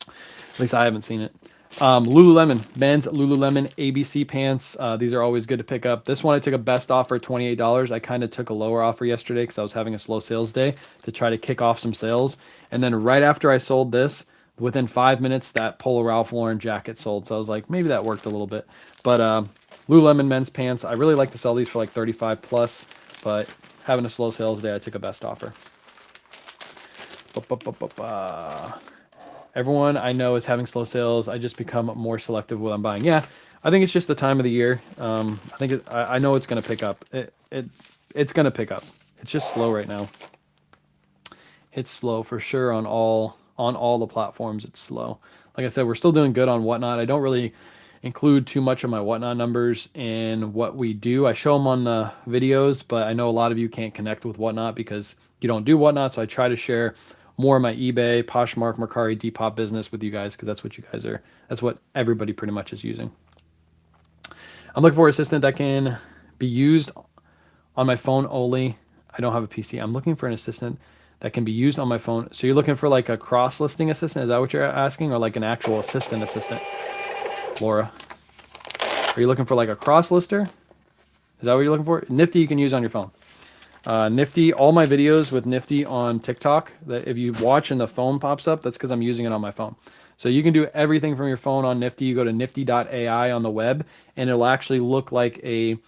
At least I haven't seen it. Lululemon, men's Lululemon ABC pants. These are always good to pick up. This one I took a best offer, $28. I kind of took a lower offer yesterday because I was having a slow sales day to try to kick off some sales. And then right after I sold this, within 5 minutes, that Polo Ralph Lauren jacket sold. So I was like, maybe that worked a little bit. But Lululemon men's pants, I really like to sell these for like 35 plus, but having a slow sales day, I took a best offer. Everyone I know is having slow sales. I just become more selective with what I'm buying. Yeah, I think it's just the time of the year. I know it's going to pick up. It's going to pick up. It's just slow right now. It's slow for sure on all the platforms. It's slow. Like I said, we're still doing good on Whatnot. I don't really include too much of my Whatnot numbers in what we do. I show them on the videos, but I know a lot of you can't connect with Whatnot because you don't do Whatnot. So I try to share more of my eBay, Poshmark, Mercari, Depop business with you guys because that's what you guys are. That's what everybody pretty much is using. I'm looking for an assistant that can be used on my phone only. I don't have a PC. I'm looking for an assistant that can be used on my phone. So you're looking for like a cross-listing assistant? Is that what you're asking? Or like an actual assistant? Laura, are you looking for like a cross-lister? Is that what you're looking for? Nifty you can use on your phone. Nifty, all my videos with Nifty on TikTok, that if you watch and the phone pops up, that's because I'm using it on my phone. So you can do everything from your phone on Nifty. You go to nifty.ai on the web, and it'll actually look like an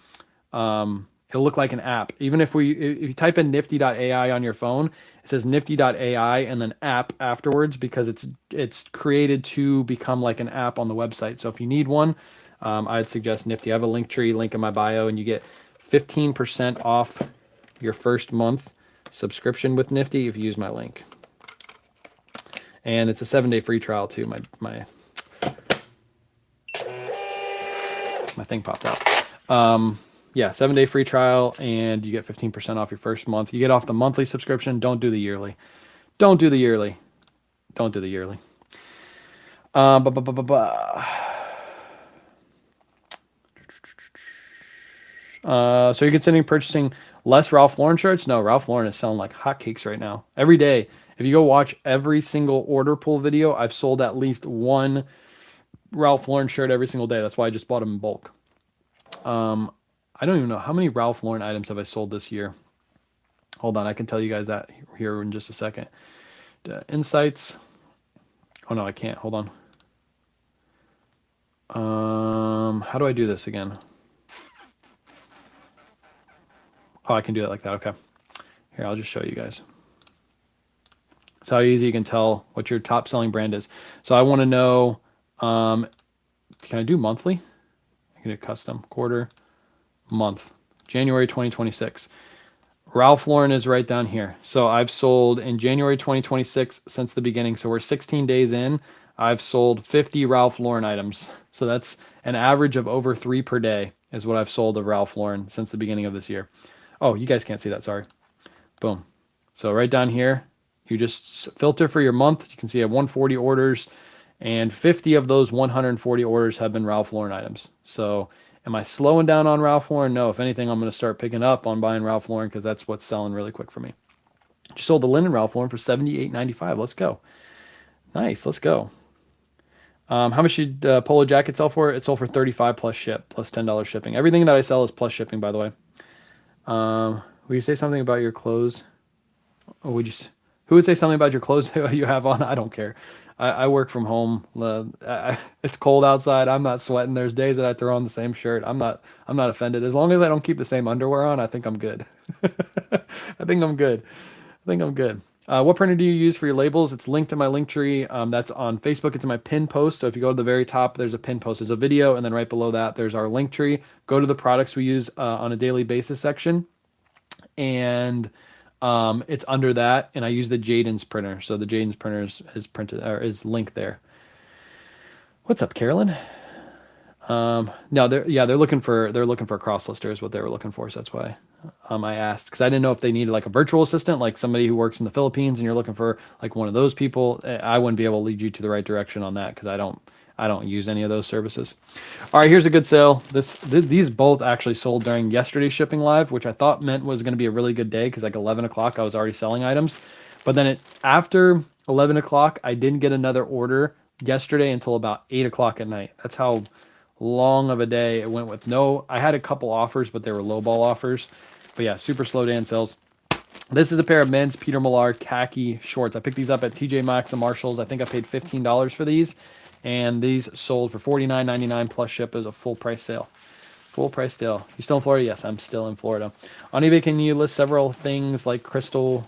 app. Even if you type in nifty.ai on your phone, it says nifty.ai and then app afterwards because it's created to become like an app on the website. So if you need one, I'd suggest Nifty. I have a link in my bio, and you get 15% off your first month subscription with Nifty if you use my link. And it's a 7-day free trial too. My thing popped out. Yeah, 7-day free trial, and you get 15% off your first month. You get off the monthly subscription. Don't do the yearly. Don't do the yearly. Don't do the yearly. So you're considering purchasing less Ralph Lauren shirts? No, Ralph Lauren is selling like hotcakes right now. Every day. If you go watch every single order pull video, I've sold at least one Ralph Lauren shirt every single day. That's why I just bought them in bulk. I don't even know how many Ralph Lauren items have I sold this year. Hold on, I can tell you guys that here in just a second. Insights. Oh no, I can't. Hold on. How do I do this again? Oh, I can do that like that. Okay. Here, I'll just show you guys. That's how easy you can tell what your top selling brand is. So I want to know, can I do monthly? I can do custom, quarter, month, January 2026. Ralph Lauren is right down here. So I've sold in January 2026 since the beginning. So we're 16 days in. I've sold 50 Ralph Lauren items. So that's an average of over 3 per day is what I've sold of Ralph Lauren since the beginning of this year. Oh, you guys can't see that. Sorry. Boom. So right down here, you just filter for your month. You can see I have 140 orders, and 50 of those 140 orders have been Ralph Lauren items. So am I slowing down on Ralph Lauren? No. If anything, I'm going to start picking up on buying Ralph Lauren because that's what's selling really quick for me. Just sold the linen Ralph Lauren for $78.95. Let's go. Nice. Let's go. How much did Polo Jacket sell for? It sold for $35 plus ship, plus $10 shipping. Everything that I sell is plus shipping, by the way. Will you say something about your clothes? Or who would say something about your clothes you have on? I don't care. I work from home. It's cold outside. I'm not sweating. There's days that I throw on the same shirt. I'm not offended. As long as I don't keep the same underwear on, I think I'm good. I think I'm good. What printer do you use for your labels? It's linked in my link tree. That's on Facebook. It's in my pin post. So if you go to the very top, there's a pin post. There's a video, and then right below that, there's our link tree. Go to the products we use on a daily basis section, and it's under that. And I use the Jaden's printer. So the Jaden's printer is printed or is linked there. What's up, Carolyn? No, they're looking for a cross lister is what they were looking for. So that's why I asked, because I didn't know if they needed like a virtual assistant, like somebody who works in the Philippines, and you're looking for like one of those people. I wouldn't be able to lead you to the right direction on that because I don't use any of those services. All right, here's a good sale. These both actually sold during yesterday's shipping live, which I thought meant was going to be a really good day because like 11 o'clock I was already selling items, but then after 11 o'clock I didn't get another order yesterday until about 8 o'clock at night. That's how long of a day it went with I had a couple offers, but they were lowball offers. But yeah, super slow day in sales. This is a pair of men's Peter Millar khaki shorts. I picked these up at TJ Maxx and Marshalls. I think I paid $15 for these, and these sold for $49.99 plus ship. It was a full price sale. Full price sale. You still in Florida? Yes, I'm still in Florida. On eBay, can you list several things like crystals,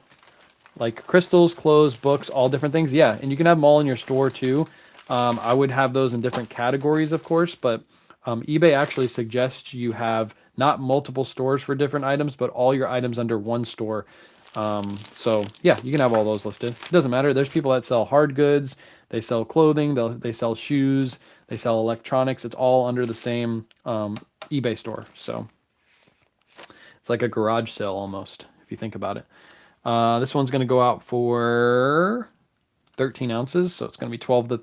clothes, books, all different things? Yeah, and you can have them all in your store too. I would have those in different categories, of course, but eBay actually suggests you have not multiple stores for different items, but all your items under one store. So yeah, you can have all those listed. It doesn't matter. There's people that sell hard goods. They sell clothing. They sell shoes. They sell electronics. It's all under the same eBay store. So it's like a garage sale almost, if you think about it. This one's going to go out for 13 ounces. So it's going to be 12 to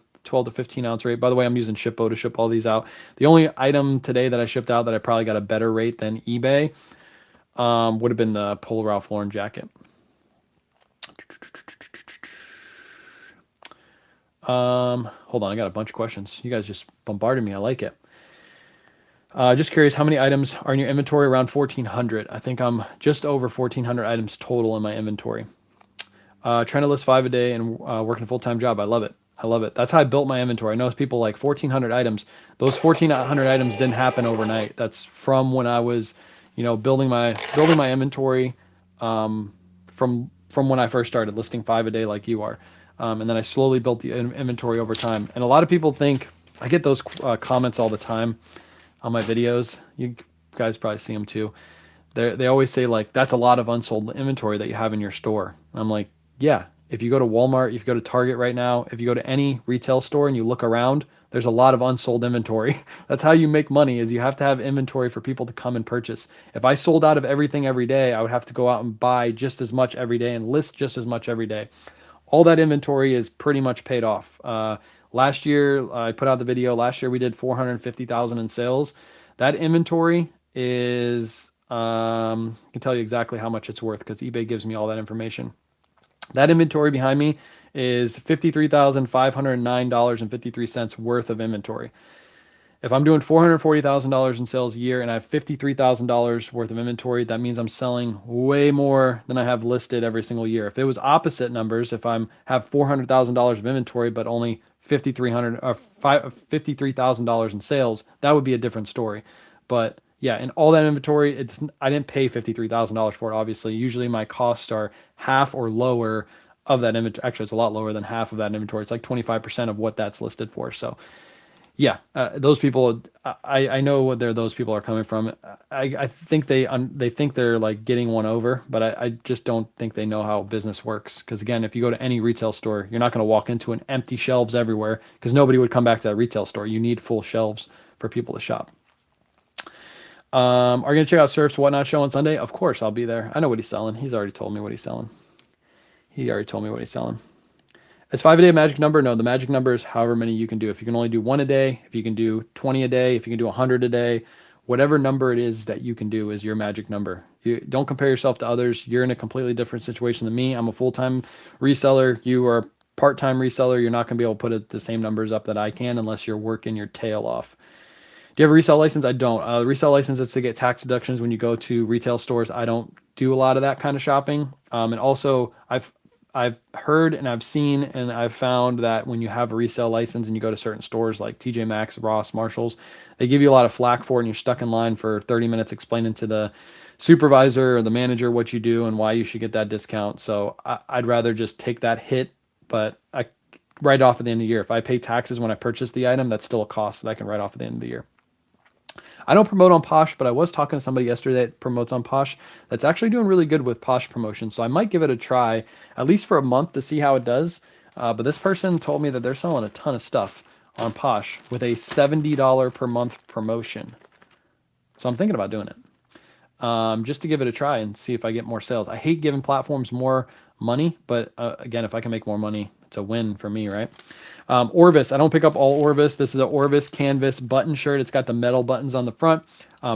15 ounce rate. By the way, I'm using Shippo to ship all these out. The only item today that I shipped out that I probably got a better rate than eBay would have been the Polo Ralph Lauren jacket. Hold on, I got a bunch of questions. You guys just bombarded me. I like it. Just curious, how many items are in your inventory? Around 1,400. I think I'm just over 1,400 items total in my inventory. Trying to list 5 a day and working a full-time job. I love it. That's how I built my inventory. I know people like 1,400 items. Those 1,400 items didn't happen overnight. That's from when I was, building my inventory from when I first started listing 5 a day like you are. And then I slowly built the inventory over time. And a lot of people think, I get those comments all the time on my videos. You guys probably see them too. They always say like, that's a lot of unsold inventory that you have in your store. And I'm like, yeah. If you go to Walmart, if you go to Target right now, if you go to any retail store and you look around, there's a lot of unsold inventory. That's how you make money, is you have to have inventory for people to come and purchase. If I sold out of everything every day, I would have to go out and buy just as much every day and list just as much every day. All that inventory is pretty much paid off. Last year, I put out the video. Last year, we did $450,000 in sales. That inventory is, I can tell you exactly how much it's worth because eBay gives me all that information. That inventory behind me is $53,509.53 worth of inventory. If I'm doing $440,000 in sales a year and I have $53,000 worth of inventory, that means I'm selling way more than I have listed every single year. If it was opposite numbers, if I'm have $400,000 of inventory but only $53,000 in sales, that would be a different story. But yeah, and all that inventory, I didn't pay $53,000 for it, obviously. Usually my costs are half or lower of that inventory. Actually, it's a lot lower than half of that inventory. It's like 25% of what that's listed for. So yeah, those people, I know where those people are coming from. I think they think they're like getting one over, but I just don't think they know how business works. Because again, if you go to any retail store, you're not going to walk into an empty shelves everywhere because nobody would come back to that retail store. You need full shelves for people to shop. Are you gonna check out Surf's Whatnot show on Sunday? Of course, I'll be there. I know what he's selling. He's already told me what he's selling. He already told me what he's selling. Is 5 a day a magic number? No, the magic number is however many you can do. If you can only do 1 a day, if you can do 20 a day, if you can do 100 a day, whatever number it is that you can do is your magic number. You don't compare yourself to others. You're in a completely different situation than me. I'm a full-time reseller. You are a part-time reseller. You're not going to be able to put the same numbers up that I can unless you're working your tail off. Do you have a resale license? I don't. Resale license is to get tax deductions when you go to retail stores. I don't do a lot of that kind of shopping. And also, I've heard and I've seen and I've found that when you have a resale license and you go to certain stores like TJ Maxx, Ross, Marshalls, they give you a lot of flack for it, and you're stuck in line for 30 minutes explaining to the supervisor or the manager what you do and why you should get that discount. So I'd rather just take that hit, but I write off at the end of the year. If I pay taxes when I purchase the item, that's still a cost that I can write off at the end of the year. I don't promote on Posh, but I was talking to somebody yesterday that promotes on Posh that's actually doing really good with Posh promotion. So I might give it a try, at least for a month, to see how it does. But this person told me that they're selling a ton of stuff on Posh with a $70 per month promotion. So I'm thinking about doing it just to give it a try and see if I get more sales. I hate giving platforms more money, but again, if I can make more money, it's a win for me, right? Orvis, I don't pick up all Orvis. This is an Orvis canvas button shirt. It's got the metal buttons on the front.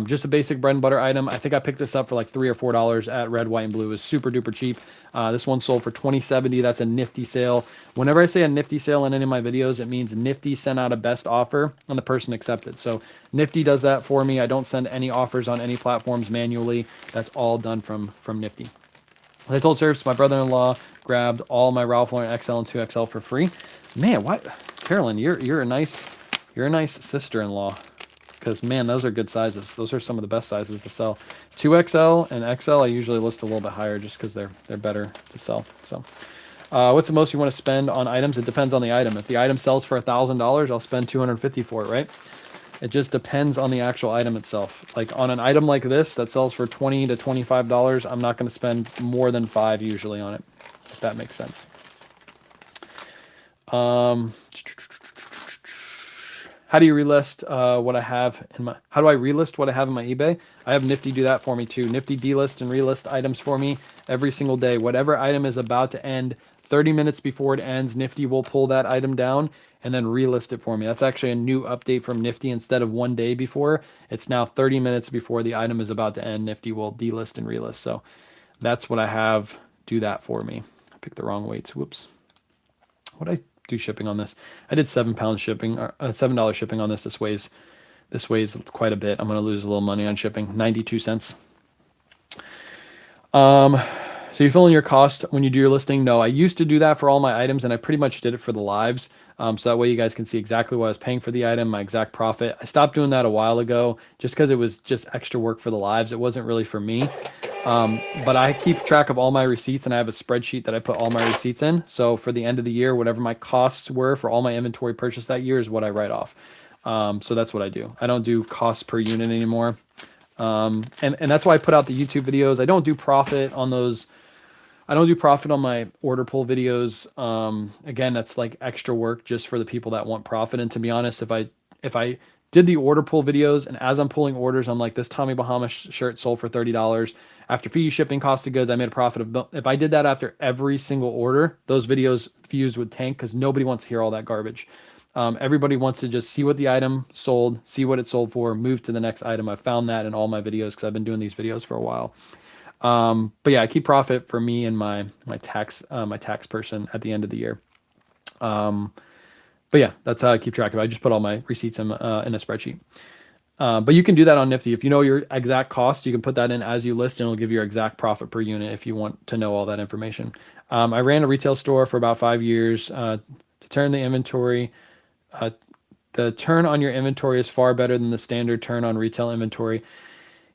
Just a basic bread and butter item. I think I picked this up for like $3 or $4 at Red, White, and Blue. It was super duper cheap. This one sold for $20.70. That's a nifty sale. Whenever I say a nifty sale in any of my videos, it means Nifty sent out a best offer and the person accepted. So Nifty does that for me. I don't send any offers on any platforms manually. That's all done from Nifty. I told Serps, my brother-in-law grabbed all my Ralph Lauren XL and 2XL for free. Man, why, Carolyn, you're a nice sister-in-law, because man, those are good sizes. Those are some of the best sizes to sell. 2XL and XL, I usually list a little bit higher just because they're better to sell. So, what's the most you want to spend on items? It depends on the item. If the item sells for $1,000, I'll spend $250 for it, right? It just depends on the actual item itself. Like on an item like this that sells for $20 to $25, I'm not going to spend more than $5 usually on it, if that makes sense. How do you relist what I have in my, how do I relist what I have in my eBay? I have Nifty do that for me too. Nifty delist and relist items for me every single day. Whatever item is about to end, 30 minutes before it ends, Nifty will pull that item down and then relist it for me. That's actually a new update from Nifty. Instead of 1 day before, it's now 30 minutes before the item is about to end. Nifty will delist and relist. So that's what I have. Do that for me. I picked the wrong weights. Whoops. What did I do shipping on this? I did £7 shipping, or $7 shipping on this. This weighs quite a bit. I'm going to lose a little money on shipping. 92 cents. So you fill in your cost when you do your listing? No, I used to do that for all my items, and I pretty much did it for the lives. So that way you guys can see exactly what I was paying for the item, my exact profit. I stopped doing that a while ago just because it was just extra work for the lives. It wasn't really for me. But I keep track of all my receipts, and I have a spreadsheet that I put all my receipts in. So for the end of the year, whatever my costs were for all my inventory purchased that year is what I write off. So that's what I do. I don't do costs per unit anymore. And that's why I put out the YouTube videos. I don't do profit on those. I don't do profit on my order pull videos. Again, that's like extra work just for the people that want profit. And to be honest, if I did the order pull videos, and as I'm pulling orders, I'm like, this Tommy Bahama shirt sold for $30. After fee, shipping, cost of goods, I made a profit of. If I did that after every single order, those videos views would tank because nobody wants to hear all that garbage. Everybody wants to just see what the item sold, see what it sold for, move to the next item. I've found that in all my videos because I've been doing these videos for a while. But yeah, I keep profit for me and my tax person at the end of the year. But yeah, that's how I keep track of it. I just put all my receipts in a spreadsheet. But you can do that on Nifty. If you know your exact cost, you can put that in as you list, and it'll give you your exact profit per unit if you want to know all that information. I ran a retail store for about 5 years. To turn the inventory, the turn on your inventory is far better than the standard turn on retail inventory.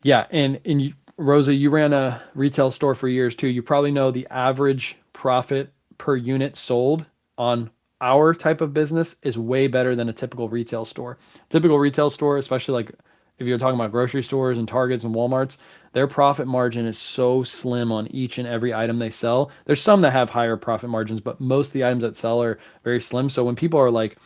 Yeah, and Rosa, you ran a retail store for years too. You probably know the average profit per unit sold on our type of business is way better than a typical retail store. Typical retail store, especially like if you're talking about grocery stores and Targets and Walmarts, their profit margin is so slim on each and every item they sell. There's some that have higher profit margins, but most of the items that sell are very slim. So when people are like,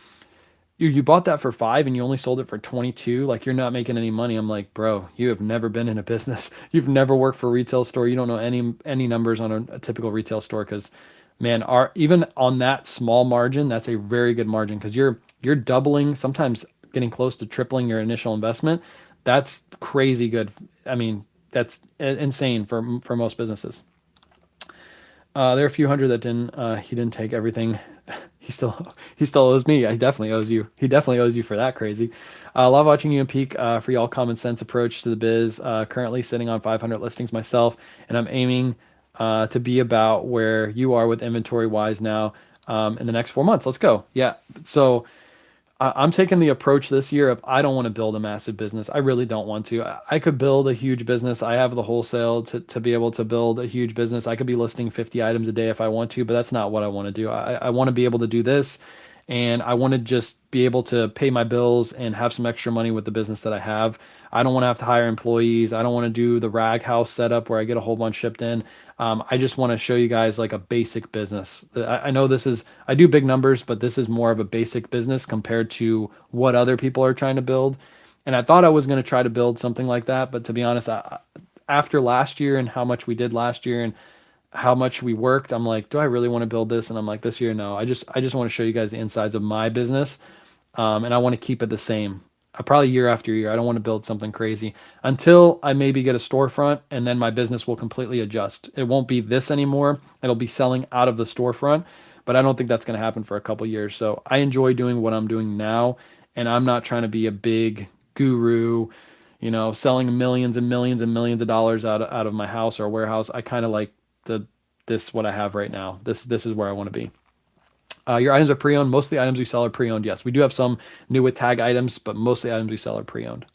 you bought that for 5 and you only sold it for 22. Like you're not making any money. I'm like, bro, you have never been in a business. You've never worked for a retail store. You don't know any numbers on a typical retail store because, man, our even on that small margin, that's a very good margin because you're doubling, sometimes getting close to tripling your initial investment. That's crazy good. I mean, that's insane for most businesses. There are a few hundred that didn't. He didn't take everything. He still owes me. He definitely owes you. He definitely owes you for that crazy. Love watching you and Peak for y'all common sense approach to the biz. Currently sitting on 500 listings myself, and I'm aiming to be about where you are with inventory wise now in the next 4 months. Let's go. Yeah. So I'm taking the approach this year of I don't want to build a massive business. I really don't want to. I could build a huge business. I have the wholesale to be able to build a huge business. I could be listing 50 items a day if I want to, but that's not what I want to do. I want to be able to do this, and I want to just be able to pay my bills and have some extra money with the business that I have. I don't want to have to hire employees. I don't want to do the rag house setup where I get a whole bunch shipped in. I just want to show you guys like a basic business. I know I do big numbers, but this is more of a basic business compared to what other people are trying to build. And I thought I was going to try to build something like that, but to be honest, after last year and how much we did last year and how much we worked, I'm like, do I really want to build this? And I'm like, this year, no. I just want to show you guys the insides of my business, and I want to keep it the same. Probably year after year. I don't want to build something crazy until I maybe get a storefront, and then my business will completely adjust. It won't be this anymore. It'll be selling out of the storefront, but I don't think that's going to happen for a couple years. So I enjoy doing what I'm doing now, and I'm not trying to be a big guru, selling millions and millions and millions of dollars out of my house or warehouse. I kind of like this what I have right now. This is where I want to be. Your items are pre-owned. Most of the items we sell are pre-owned. Yes, we do have some new with tag items, but most of the items we sell are pre-owned.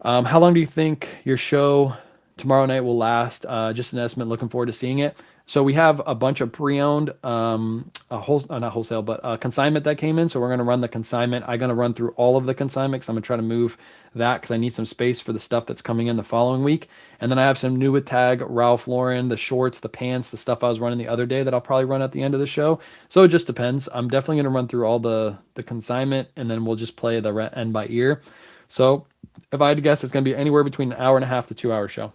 How long do you think your show tomorrow night will last? Just an estimate. Looking forward to seeing it. So we have a bunch of pre-owned, not wholesale, but consignment that came in. So we're going to run the consignment. I'm going to run through all of the consignment because I'm going to try to move that because I need some space for the stuff that's coming in the following week. And then I have some new with tag, Ralph Lauren, the shorts, the pants, the stuff I was running the other day that I'll probably run at the end of the show. So it just depends. I'm definitely going to run through all the consignment, and then we'll just play the end by ear. So if I had to guess, it's going to be anywhere between an hour and a half to 2 hour show.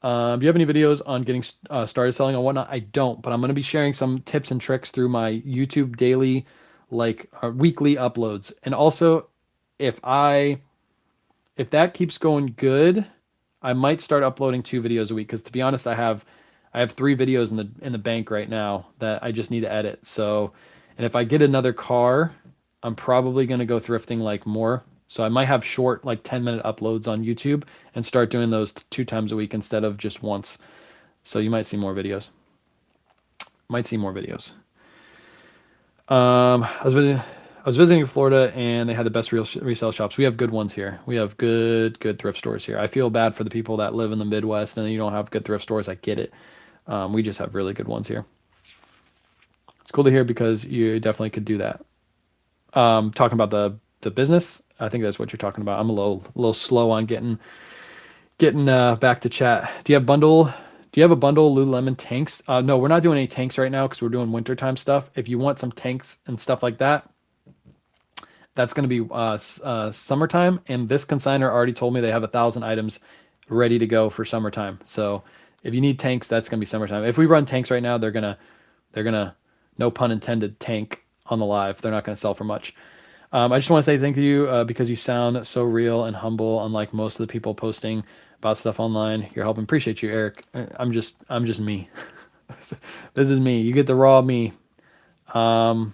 Do you have any videos on getting started selling and whatnot? I don't, but I'm going to be sharing some tips and tricks through my YouTube daily, weekly uploads. And also, if that keeps going good, I might start uploading 2 videos a week. Because to be honest, I have 3 videos in the bank right now that I just need to edit. So, and if I get another car, I'm probably going to go thrifting more. So I might have short 10-minute uploads on YouTube and start doing those 2 times a week instead of just once. So you might see more videos. I was visiting Florida, and they had the best resale shops. We have good ones here. We have good thrift stores here. I feel bad for the people that live in the Midwest and you don't have good thrift stores. I get it. We just have really good ones here. It's cool to hear because you definitely could do that. Talking about the business, I think that's what you're talking about. I'm a little slow on getting back to chat. Do you have a bundle Lululemon tanks? No, we're not doing any tanks right now because we're doing wintertime stuff. If you want some tanks and stuff like that, that's going to be summertime. And this consignor already told me they have 1,000 items ready to go for summertime. So if you need tanks, that's going to be summertime. If we run tanks right now, they're gonna, no pun intended, tank on the live. They're not going to sell for much. I just want to say thank you because you sound so real and humble, unlike most of the people posting about stuff online. You're helping. Appreciate you, Eric. I'm just me. This is me. You get the raw me. Hello,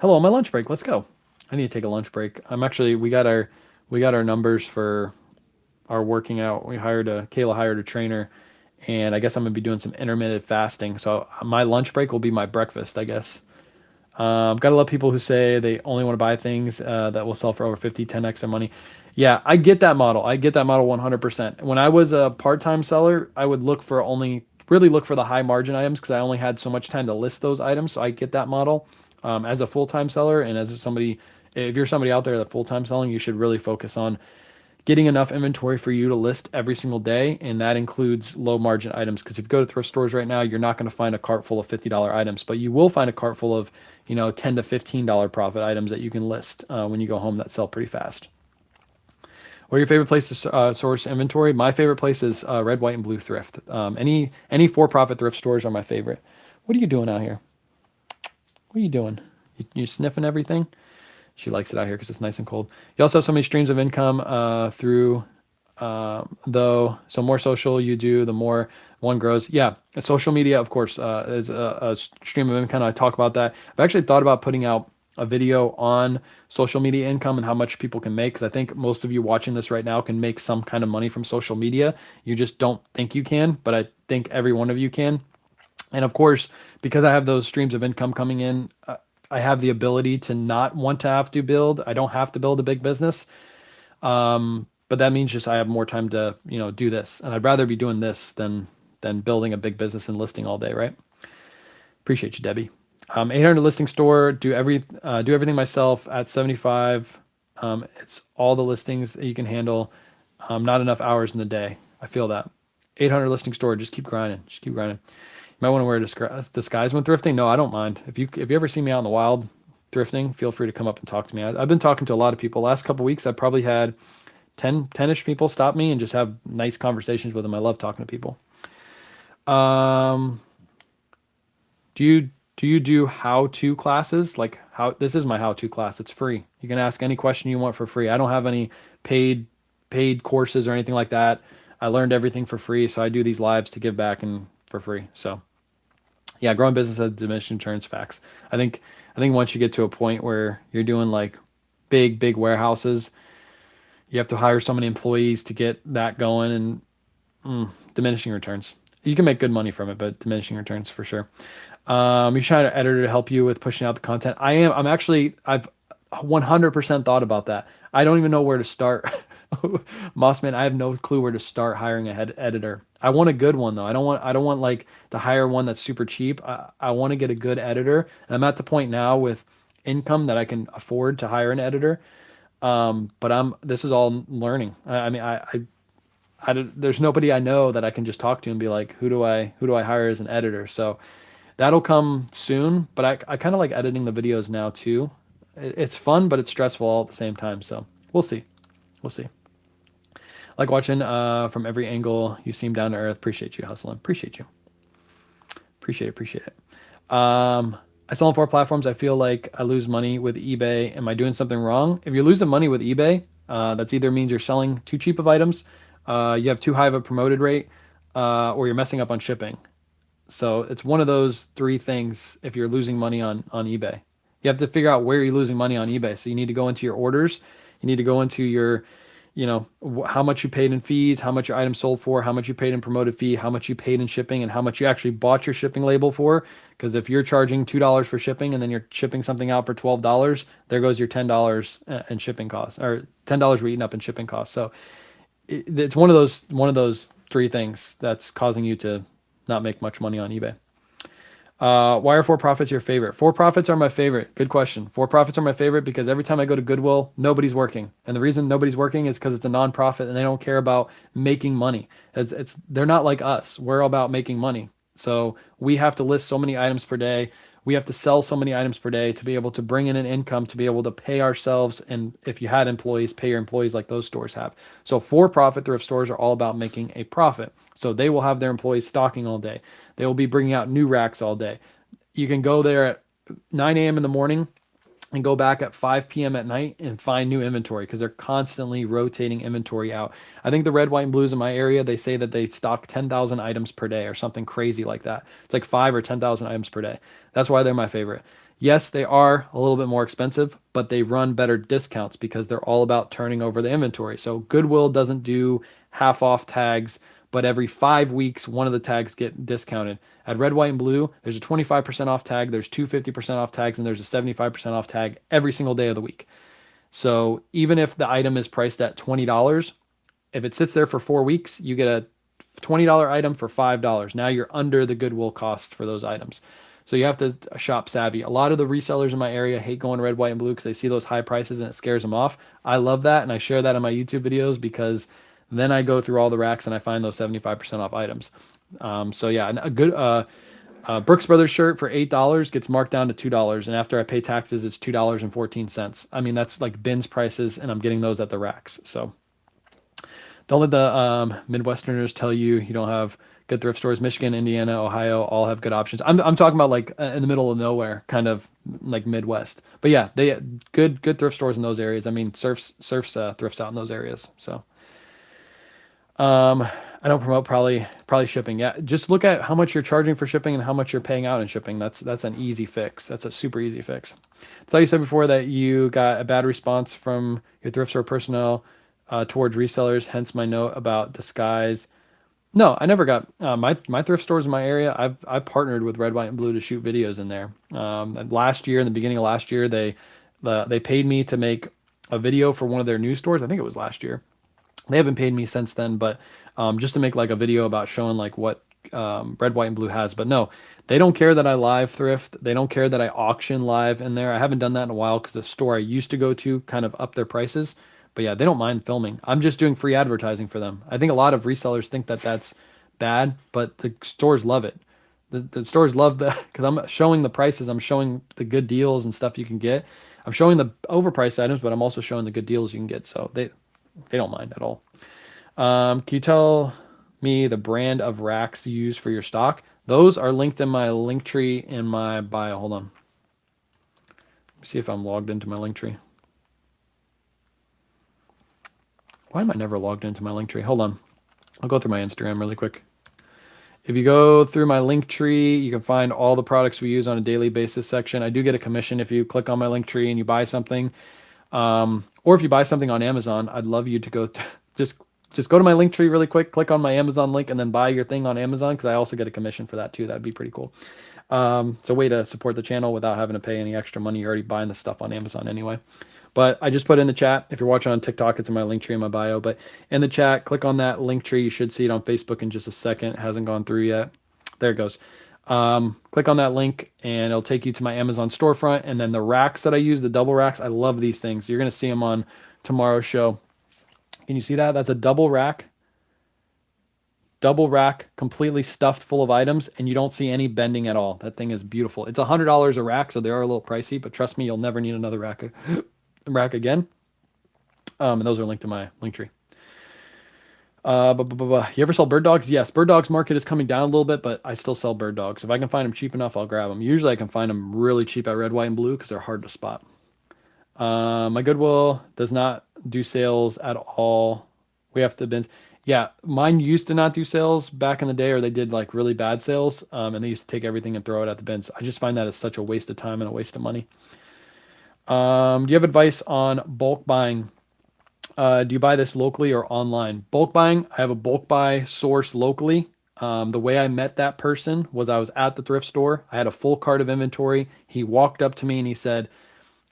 on my lunch break. Let's go. I need to take a lunch break. We got our numbers for our working out. Kayla hired a trainer, and I guess I'm gonna be doing some intermittent fasting. So my lunch break will be my breakfast, I guess. Gotta love people who say they only want to buy things that will sell for over 50, 10x their money. Yeah, I get that model. 100%. When I was a part-time seller, I would really look for the high margin items because I only had so much time to list those items. So I get that model. As a full-time seller and if you're somebody out there that's full-time selling, you should really focus on getting enough inventory for you to list every single day, and that includes low margin items. Because if you go to thrift stores right now, you're not going to find a cart full of $50 items, but you will find a cart full of, $10 to $15 profit items that you can list when you go home that sell pretty fast. What are your favorite places to source inventory? My favorite place is Red, White, and Blue Thrift. Any for-profit thrift stores are my favorite. What are you doing out here? What are you doing? You sniffing everything? She likes it out here because it's nice and cold. You also have so many streams of income through, though. So more social you do, the more one grows. Yeah, social media, of course, is a stream of income. I talk about that. I've actually thought about putting out a video on social media income and how much people can make, because I think most of you watching this right now can make some kind of money from social media. You just don't think you can, but I think every one of you can. And of course, because I have those streams of income coming in, I have the ability to not want to have to build. I don't have to build a big business. But that means just I have more time to, do this. And I'd rather be doing this than building a big business and listing all day, right? Appreciate you, Debbie. 800 listing store, do everything myself at 75. It's all the listings that you can handle. Not enough hours in the day. I feel that. 800 listing store, just keep grinding. Just keep grinding. You might want to wear a disguise when thrifting. No, I don't mind. If you ever see me out in the wild thrifting, feel free to come up and talk to me. I've been talking to a lot of people. Last couple of weeks, I've probably had 10-ish people stop me and just have nice conversations with them. I love talking to people. Do you do how-to classes? Like this is my how-to class. It's free. You can ask any question you want for free. I don't have any paid courses or anything like that. I learned everything for free, so I do these lives to give back and for free. So yeah, growing business has diminishing returns. Facts. I think once you get to a point where you're doing like big warehouses, you have to hire so many employees to get that going, and diminishing returns. You can make good money from it, but diminishing returns for sure. You're trying an editor to help you with pushing out the content. I've 100% thought about that. I don't even know where to start. Mossman, I have no clue where to start hiring a head editor. I want a good one though. I don't want like to hire one that's super cheap. I want to get a good editor. And I'm at the point now with income that I can afford to hire an editor. But this is all learning. There's nobody I know that I can just talk to and be like, who do I hire as an editor? So that'll come soon, but I kind of like editing the videos now too. It's fun, but it's stressful all at the same time. So we'll see. Like watching from every angle. You seem down to earth. Appreciate you, hustling. Appreciate you. Appreciate it. I sell on 4 platforms. I feel like I lose money with eBay. Am I doing something wrong? If you're losing money with eBay, that's either means you're selling too cheap of items, you have too high of a promoted rate, or you're messing up on shipping. So it's one of those 3 things if you're losing money on eBay. You have to figure out where you're losing money on eBay. So you need to go into your orders. You need to go into your, how much you paid in fees, how much your item sold for, how much you paid in promoted fee, how much you paid in shipping, and how much you actually bought your shipping label for. Because if you're charging $2 for shipping and then you're shipping something out for $12, there goes your $10 in shipping costs, or $10 we're eating up in shipping costs. So it's one of those 3 things that's causing you to not make much money on eBay. Why are for-profits your favorite? For-profits are my favorite. Good question. For-profits are my favorite because every time I go to Goodwill, nobody's working. And the reason nobody's working is because it's a nonprofit and they don't care about making money. They're not like us. We're all about making money. So we have to list so many items per day. We have to sell so many items per day to be able to bring in an income, to be able to pay ourselves. And if you had employees, pay your employees like those stores have. So for-profit thrift stores are all about making a profit. So they will have their employees stocking all day. They will be bringing out new racks all day. You can go there at 9 a.m. in the morning and go back at 5 p.m. at night and find new inventory because they're constantly rotating inventory out. I think the Red, White, and Blues in my area, they say that they stock 10,000 items per day or something crazy like that. It's like 5 or 10,000 items per day. That's why they're my favorite. Yes, they are a little bit more expensive, but they run better discounts because they're all about turning over the inventory. So Goodwill doesn't do half off tags, but every 5 weeks, one of the tags get discounted. At Red, White, and Blue, there's a 25% off tag, there's 50% off tags, and there's a 75% off tag every single day of the week. So even if the item is priced at $20, if it sits there for 4 weeks, you get a $20 item for $5. Now you're under the Goodwill cost for those items. So you have to shop savvy. A lot of the resellers in my area hate going red, white, and blue because they see those high prices and it scares them off. I love that, and I share that in my YouTube videos because then I go through all the racks and I find those 75% off items. So yeah, a good Brooks Brothers shirt for $8 gets marked down to $2, and after I pay taxes, it's $2.14. I mean, that's like bins prices, and I'm getting those at the racks. So don't let the Midwesterners tell you you don't have good thrift stores. Michigan, Indiana, Ohio all have good options. I'm talking about like in the middle of nowhere, kind of like Midwest. But yeah, they good thrift stores in those areas. I mean, surfs thrifts out in those areas. So I don't promote probably shipping. Yeah, just look at how much you're charging for shipping and how much you're paying out in shipping. That's an easy fix. That's a super easy fix. So you said before that you got a bad response from your thrift store personnel towards resellers. Hence my note about disguise. No, I never got my thrift stores in my area. I've partnered with Red, White, and Blue to shoot videos in there. And last year, in the beginning of last year, they paid me to make a video for one of their new stores. I think it was last year. They haven't paid me since then, but just to make like a video about showing like what Red, White, and Blue has. But no, they don't care that I live thrift. They don't care that I auction live in there. I haven't done that in a while because the store I used to go to kind of upped their prices. But yeah, they don't mind filming. I'm just doing free advertising for them. I think a lot of resellers think that that's bad, but the stores love it. The stores love that because I'm showing the prices. I'm showing the good deals and stuff you can get. I'm showing the overpriced items, but I'm also showing the good deals you can get. So they don't mind at all. Can you tell me the brand of racks you use for your stock? Those are linked in my link tree in my bio. Hold on. Let me see if I'm logged into my link tree. Why am I never logged into my link tree? Hold on. I'll go through my Instagram really quick. If you go through my link tree, you can find all the products we use on a daily basis section. I do get a commission if you click on my link tree and you buy something. Or if you buy something on Amazon, I'd love you to go just go to my link tree really quick, click on my Amazon link, and then buy your thing on Amazon because I also get a commission for that too. That'd be pretty cool. It's a way to support the channel without having to pay any extra money. You're already buying the stuff on Amazon anyway. But I just put in the chat. If you're watching on TikTok, it's in my link tree in my bio. But in the chat, click on that link tree. You should see it on Facebook in just a second. It hasn't gone through yet. There it goes. Click on that link and it'll take you to my Amazon storefront. And then the racks that I use, the double racks, I love these things. You're going to see them on tomorrow's show. Can you see that? That's a double rack, completely stuffed full of items, and you don't see any bending at all. That thing is beautiful. It's $100 a rack, so they are a little pricey, but trust me, you'll never need another rack again. And those are linked to my link tree. You ever sell bird dogs? Yes, bird dogs market is coming down a little bit, but I still sell bird dogs. If I can find them cheap enough, I'll grab them. Usually I can find them really cheap at Red, White, and Blue because they're hard to spot. My Goodwill does not do sales at all. We have to bins. Yeah, mine used to not do sales back in the day, or they did like really bad sales, and they used to take everything and throw it at the bins. I just find that is such a waste of time and a waste of money. Do you have advice on bulk buying? Do you buy this locally or online? Bulk buying, I have a bulk buy source locally. The way I met that person was I was at the thrift store. I had a full cart of inventory. He walked up to me and he said,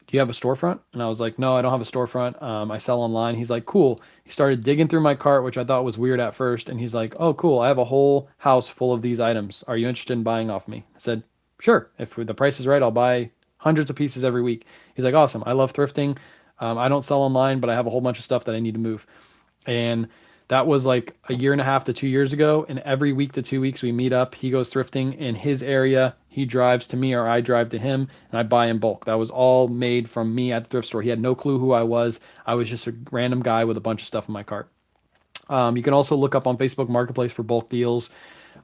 "Do you have a storefront?" And I was like, "No, I don't have a storefront. I sell online." He's like, "Cool." He started digging through my cart, which I thought was weird at first. And he's like, "Oh, cool. I have a whole house full of these items. Are you interested in buying off me?" I said, "Sure. If the price is right, I'll buy hundreds of pieces every week." He's like, "Awesome. I love thrifting. I don't sell online, but I have a whole bunch of stuff that I need to move." And that was like a year and a half to 2 years ago. And every week to 2 weeks, we meet up. He goes thrifting in his area. He drives to me or I drive to him and I buy in bulk. That was all made from me at the thrift store. He had no clue who I was. I was just a random guy with a bunch of stuff in my cart. You can also look up on Facebook Marketplace for bulk deals.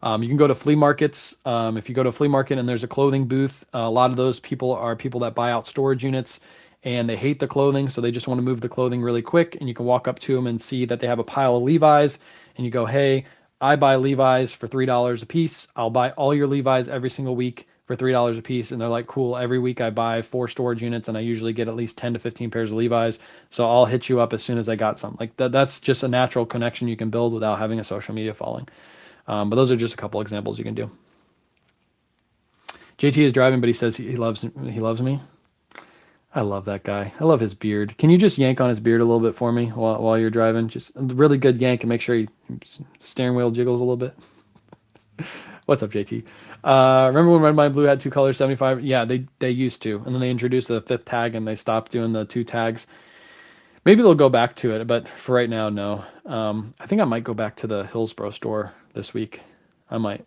You can go to flea markets. If you go to a flea market and there's a clothing booth, a lot of those people are people that buy out storage units and they hate the clothing, so they just want to move the clothing really quick. And you can walk up to them and see that they have a pile of Levi's, and you go, "Hey, I buy Levi's for $3 a piece. I'll buy all your Levi's every single week for $3 a piece." And they're like, "Cool. Every week I buy 4 storage units, and I usually get at least 10 to 15 pairs of Levi's. So I'll hit you up as soon as I got some." Like that's just a natural connection you can build without having a social media following. But those are just a couple examples you can do. JT is driving, but he says he loves me. I love that guy. I love his beard. Can you just yank on his beard a little bit for me while you're driving? Just a really good yank and make sure the steering wheel jiggles a little bit. What's up, JT? Remember when Red, White, and Blue had two colors, 75? Yeah, they used to, and then they introduced the fifth tag, and they stopped doing the two tags. Maybe they'll go back to it, but for right now, no. I think I might go back to the Hillsboro store this week. I might.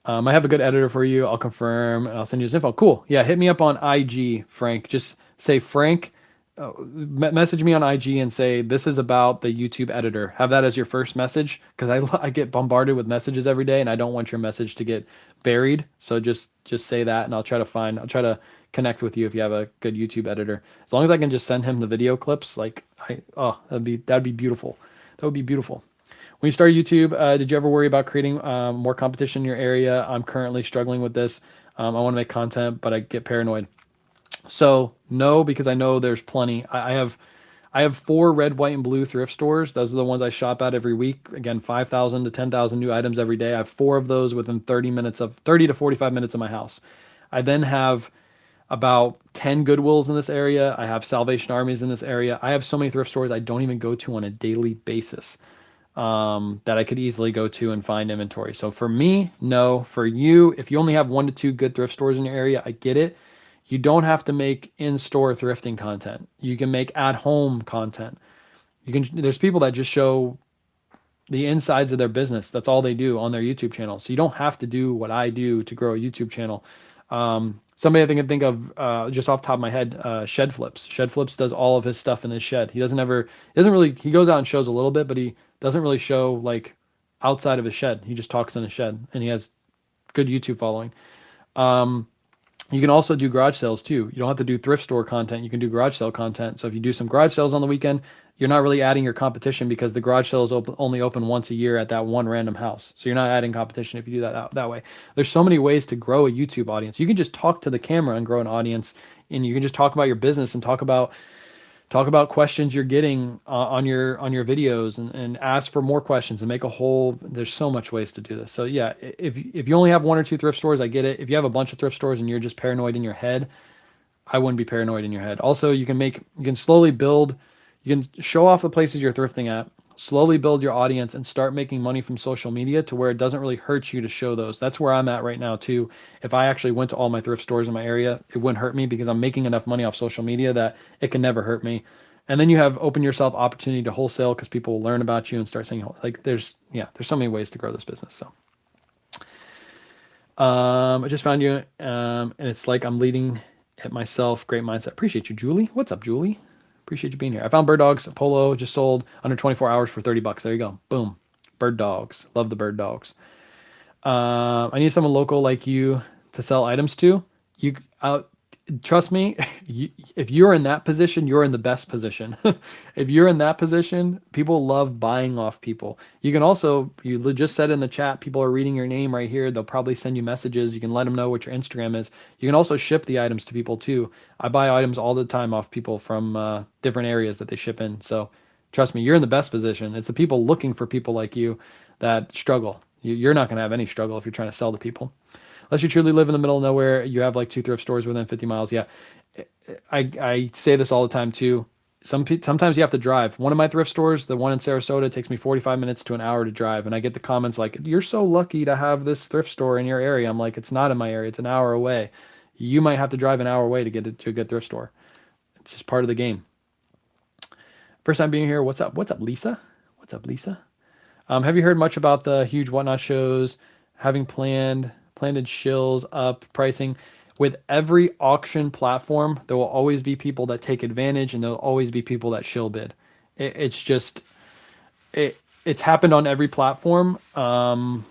I have a good editor for you. I'll confirm, and I'll send you his info. Cool. Yeah, hit me up on IG, Frank. Just say Frank. Message me on IG and say this is about the YouTube editor. Have that as your first message because I get bombarded with messages every day, and I don't want your message to get buried. So just say that, and I'll try to connect with you if you have a good YouTube editor. As long as I can just send him the video clips, like that'd be beautiful. That would be beautiful. When you started YouTube, did you ever worry about creating more competition in your area? I'm currently struggling with this. I want to make content, but I get paranoid. So no, because I know there's plenty. I have 4 red, white, and blue thrift stores. Those are the ones I shop at every week. Again, 5,000 to 10,000 new items every day. I have 4 of those within 30 to 45 minutes of my house. I then have about 10 Goodwills in this area. I have Salvation Armies in this area. I have so many thrift stores I don't even go to on a daily basis that I could easily go to and find inventory. So for me, no. For you, if you only have 1 to 2 good thrift stores in your area, I get it. You don't have to make in-store thrifting content. You can make at-home content. There's people that just show the insides of their business. That's all they do on their YouTube channel. So you don't have to do what I do to grow a YouTube channel. Somebody I think of just off the top of my head, Shed Flips. Shed Flips does all of his stuff in his shed. He doesn't really, he goes out and shows a little bit, but he doesn't really show like outside of his shed. He just talks in his shed, and he has good YouTube following. You can also do garage sales too. You don't have to do thrift store content. You can do garage sale content. So if you do some garage sales on the weekend, you're not really adding your competition because the garage sale is only open once a year at that one random house. So you're not adding competition if you do that way. There's so many ways to grow a YouTube audience. You can just talk to the camera and grow an audience, and you can just talk about your business and talk about questions you're getting on your videos and ask for more questions and make a whole. There's so much ways to do this. So yeah, if you only have 1 or 2 thrift stores, I get it. If you have a bunch of thrift stores and you're just paranoid in your head, I wouldn't be paranoid in your head. Also, you can slowly build. You can show off the places you're thrifting at, slowly build your audience, and start making money from social media to where it doesn't really hurt you to show those. That's where I'm at right now too. If I actually went to all my thrift stores in my area, it wouldn't hurt me because I'm making enough money off social media that it can never hurt me. And then you have open yourself opportunity to wholesale because people will learn about you and start saying, like, there's so many ways to grow this business. So I just found you, and it's like I'm leading it myself. Great mindset. Appreciate you, Julie. What's up, Julie? Appreciate you being here. I found bird dogs. Polo just sold under 24 hours for $30. There you go. Boom. Bird dogs. Love the bird dogs. I need someone local like you to sell items to. Trust me, if you're in that position, you're in the best position. If you're in that position, people love buying off people. You can also, you just said in the chat, people are reading your name right here. They'll probably send you messages. You can let them know what your Instagram is. You can also ship the items to people too. I buy items all the time off people from different areas that they ship in. So trust me, you're in the best position. It's the people looking for people like you that struggle. You're not going to have any struggle if you're trying to sell to people. Unless you truly live in the middle of nowhere, you have like 2 thrift stores within 50 miles. Yeah, I say this all the time too. Sometimes you have to drive. One of my thrift stores, the one in Sarasota, takes me 45 minutes to an hour to drive. And I get the comments like, you're so lucky to have this thrift store in your area. I'm like, it's not in my area. It's an hour away. You might have to drive an hour away to get to a good thrift store. It's just part of the game. First time being here. What's up? What's up, Lisa? What's up, Lisa? Have you heard much about the huge Whatnot shows? Having planted shills up pricing. With every auction platform, there will always be people that take advantage, and there'll always be people that shill bid. It's happened on every platform. What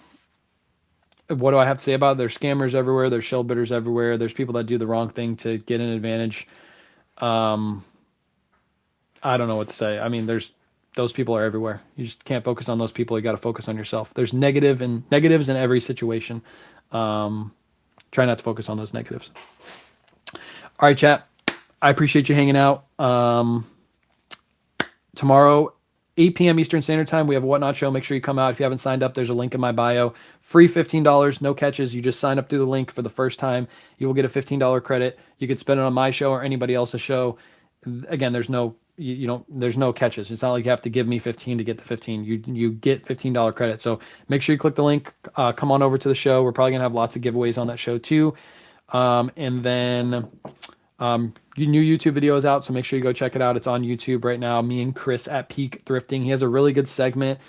do I have to say about it? There's scammers everywhere. There's shill bidders everywhere. There's people that do the wrong thing to get an advantage. I don't know what to say. I mean, those people are everywhere. You just can't focus on those people. You got to focus on yourself. There's negatives in every situation. Try not to focus on those negatives. All right, chat. I appreciate you hanging out. Tomorrow, 8 p.m. Eastern Standard Time, we have a Whatnot show. Make sure you come out. If you haven't signed up, there's a link in my bio. Free $15, no catches. You just sign up through the link for the first time. You will get a $15 credit. You could spend it on my show or anybody else's show. again, you don't, there's no catches. It's not like you have to give me 15 to get the 15. You get $15 credit. So make sure you click the link. Come on over to the show. We're probably gonna have lots of giveaways on that show too. And then new YouTube video is out, so make sure you go check it out. It's on YouTube right now. Me and Chris at Peak Thrifting. He has a really good segment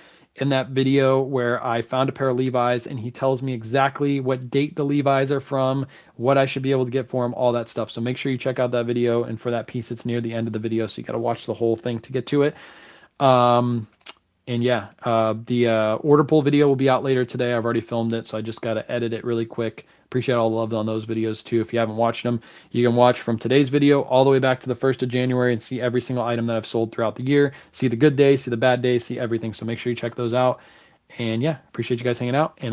in that video where I found a pair of Levi's and he tells me exactly what date the Levi's are from, what I should be able to get for him, all that stuff. So make sure you check out that video. And for that piece, it's near the end of the video, so you got to watch the whole thing to get to it. And yeah, the order pull video will be out later today. I've already filmed it, so I just got to edit it really quick. Appreciate all the love on those videos too. If you haven't watched them, you can watch from today's video all the way back to the 1st of January and see every single item that I've sold throughout the year. See the good days, see the bad days, see everything. So make sure you check those out. And yeah, appreciate you guys hanging out. And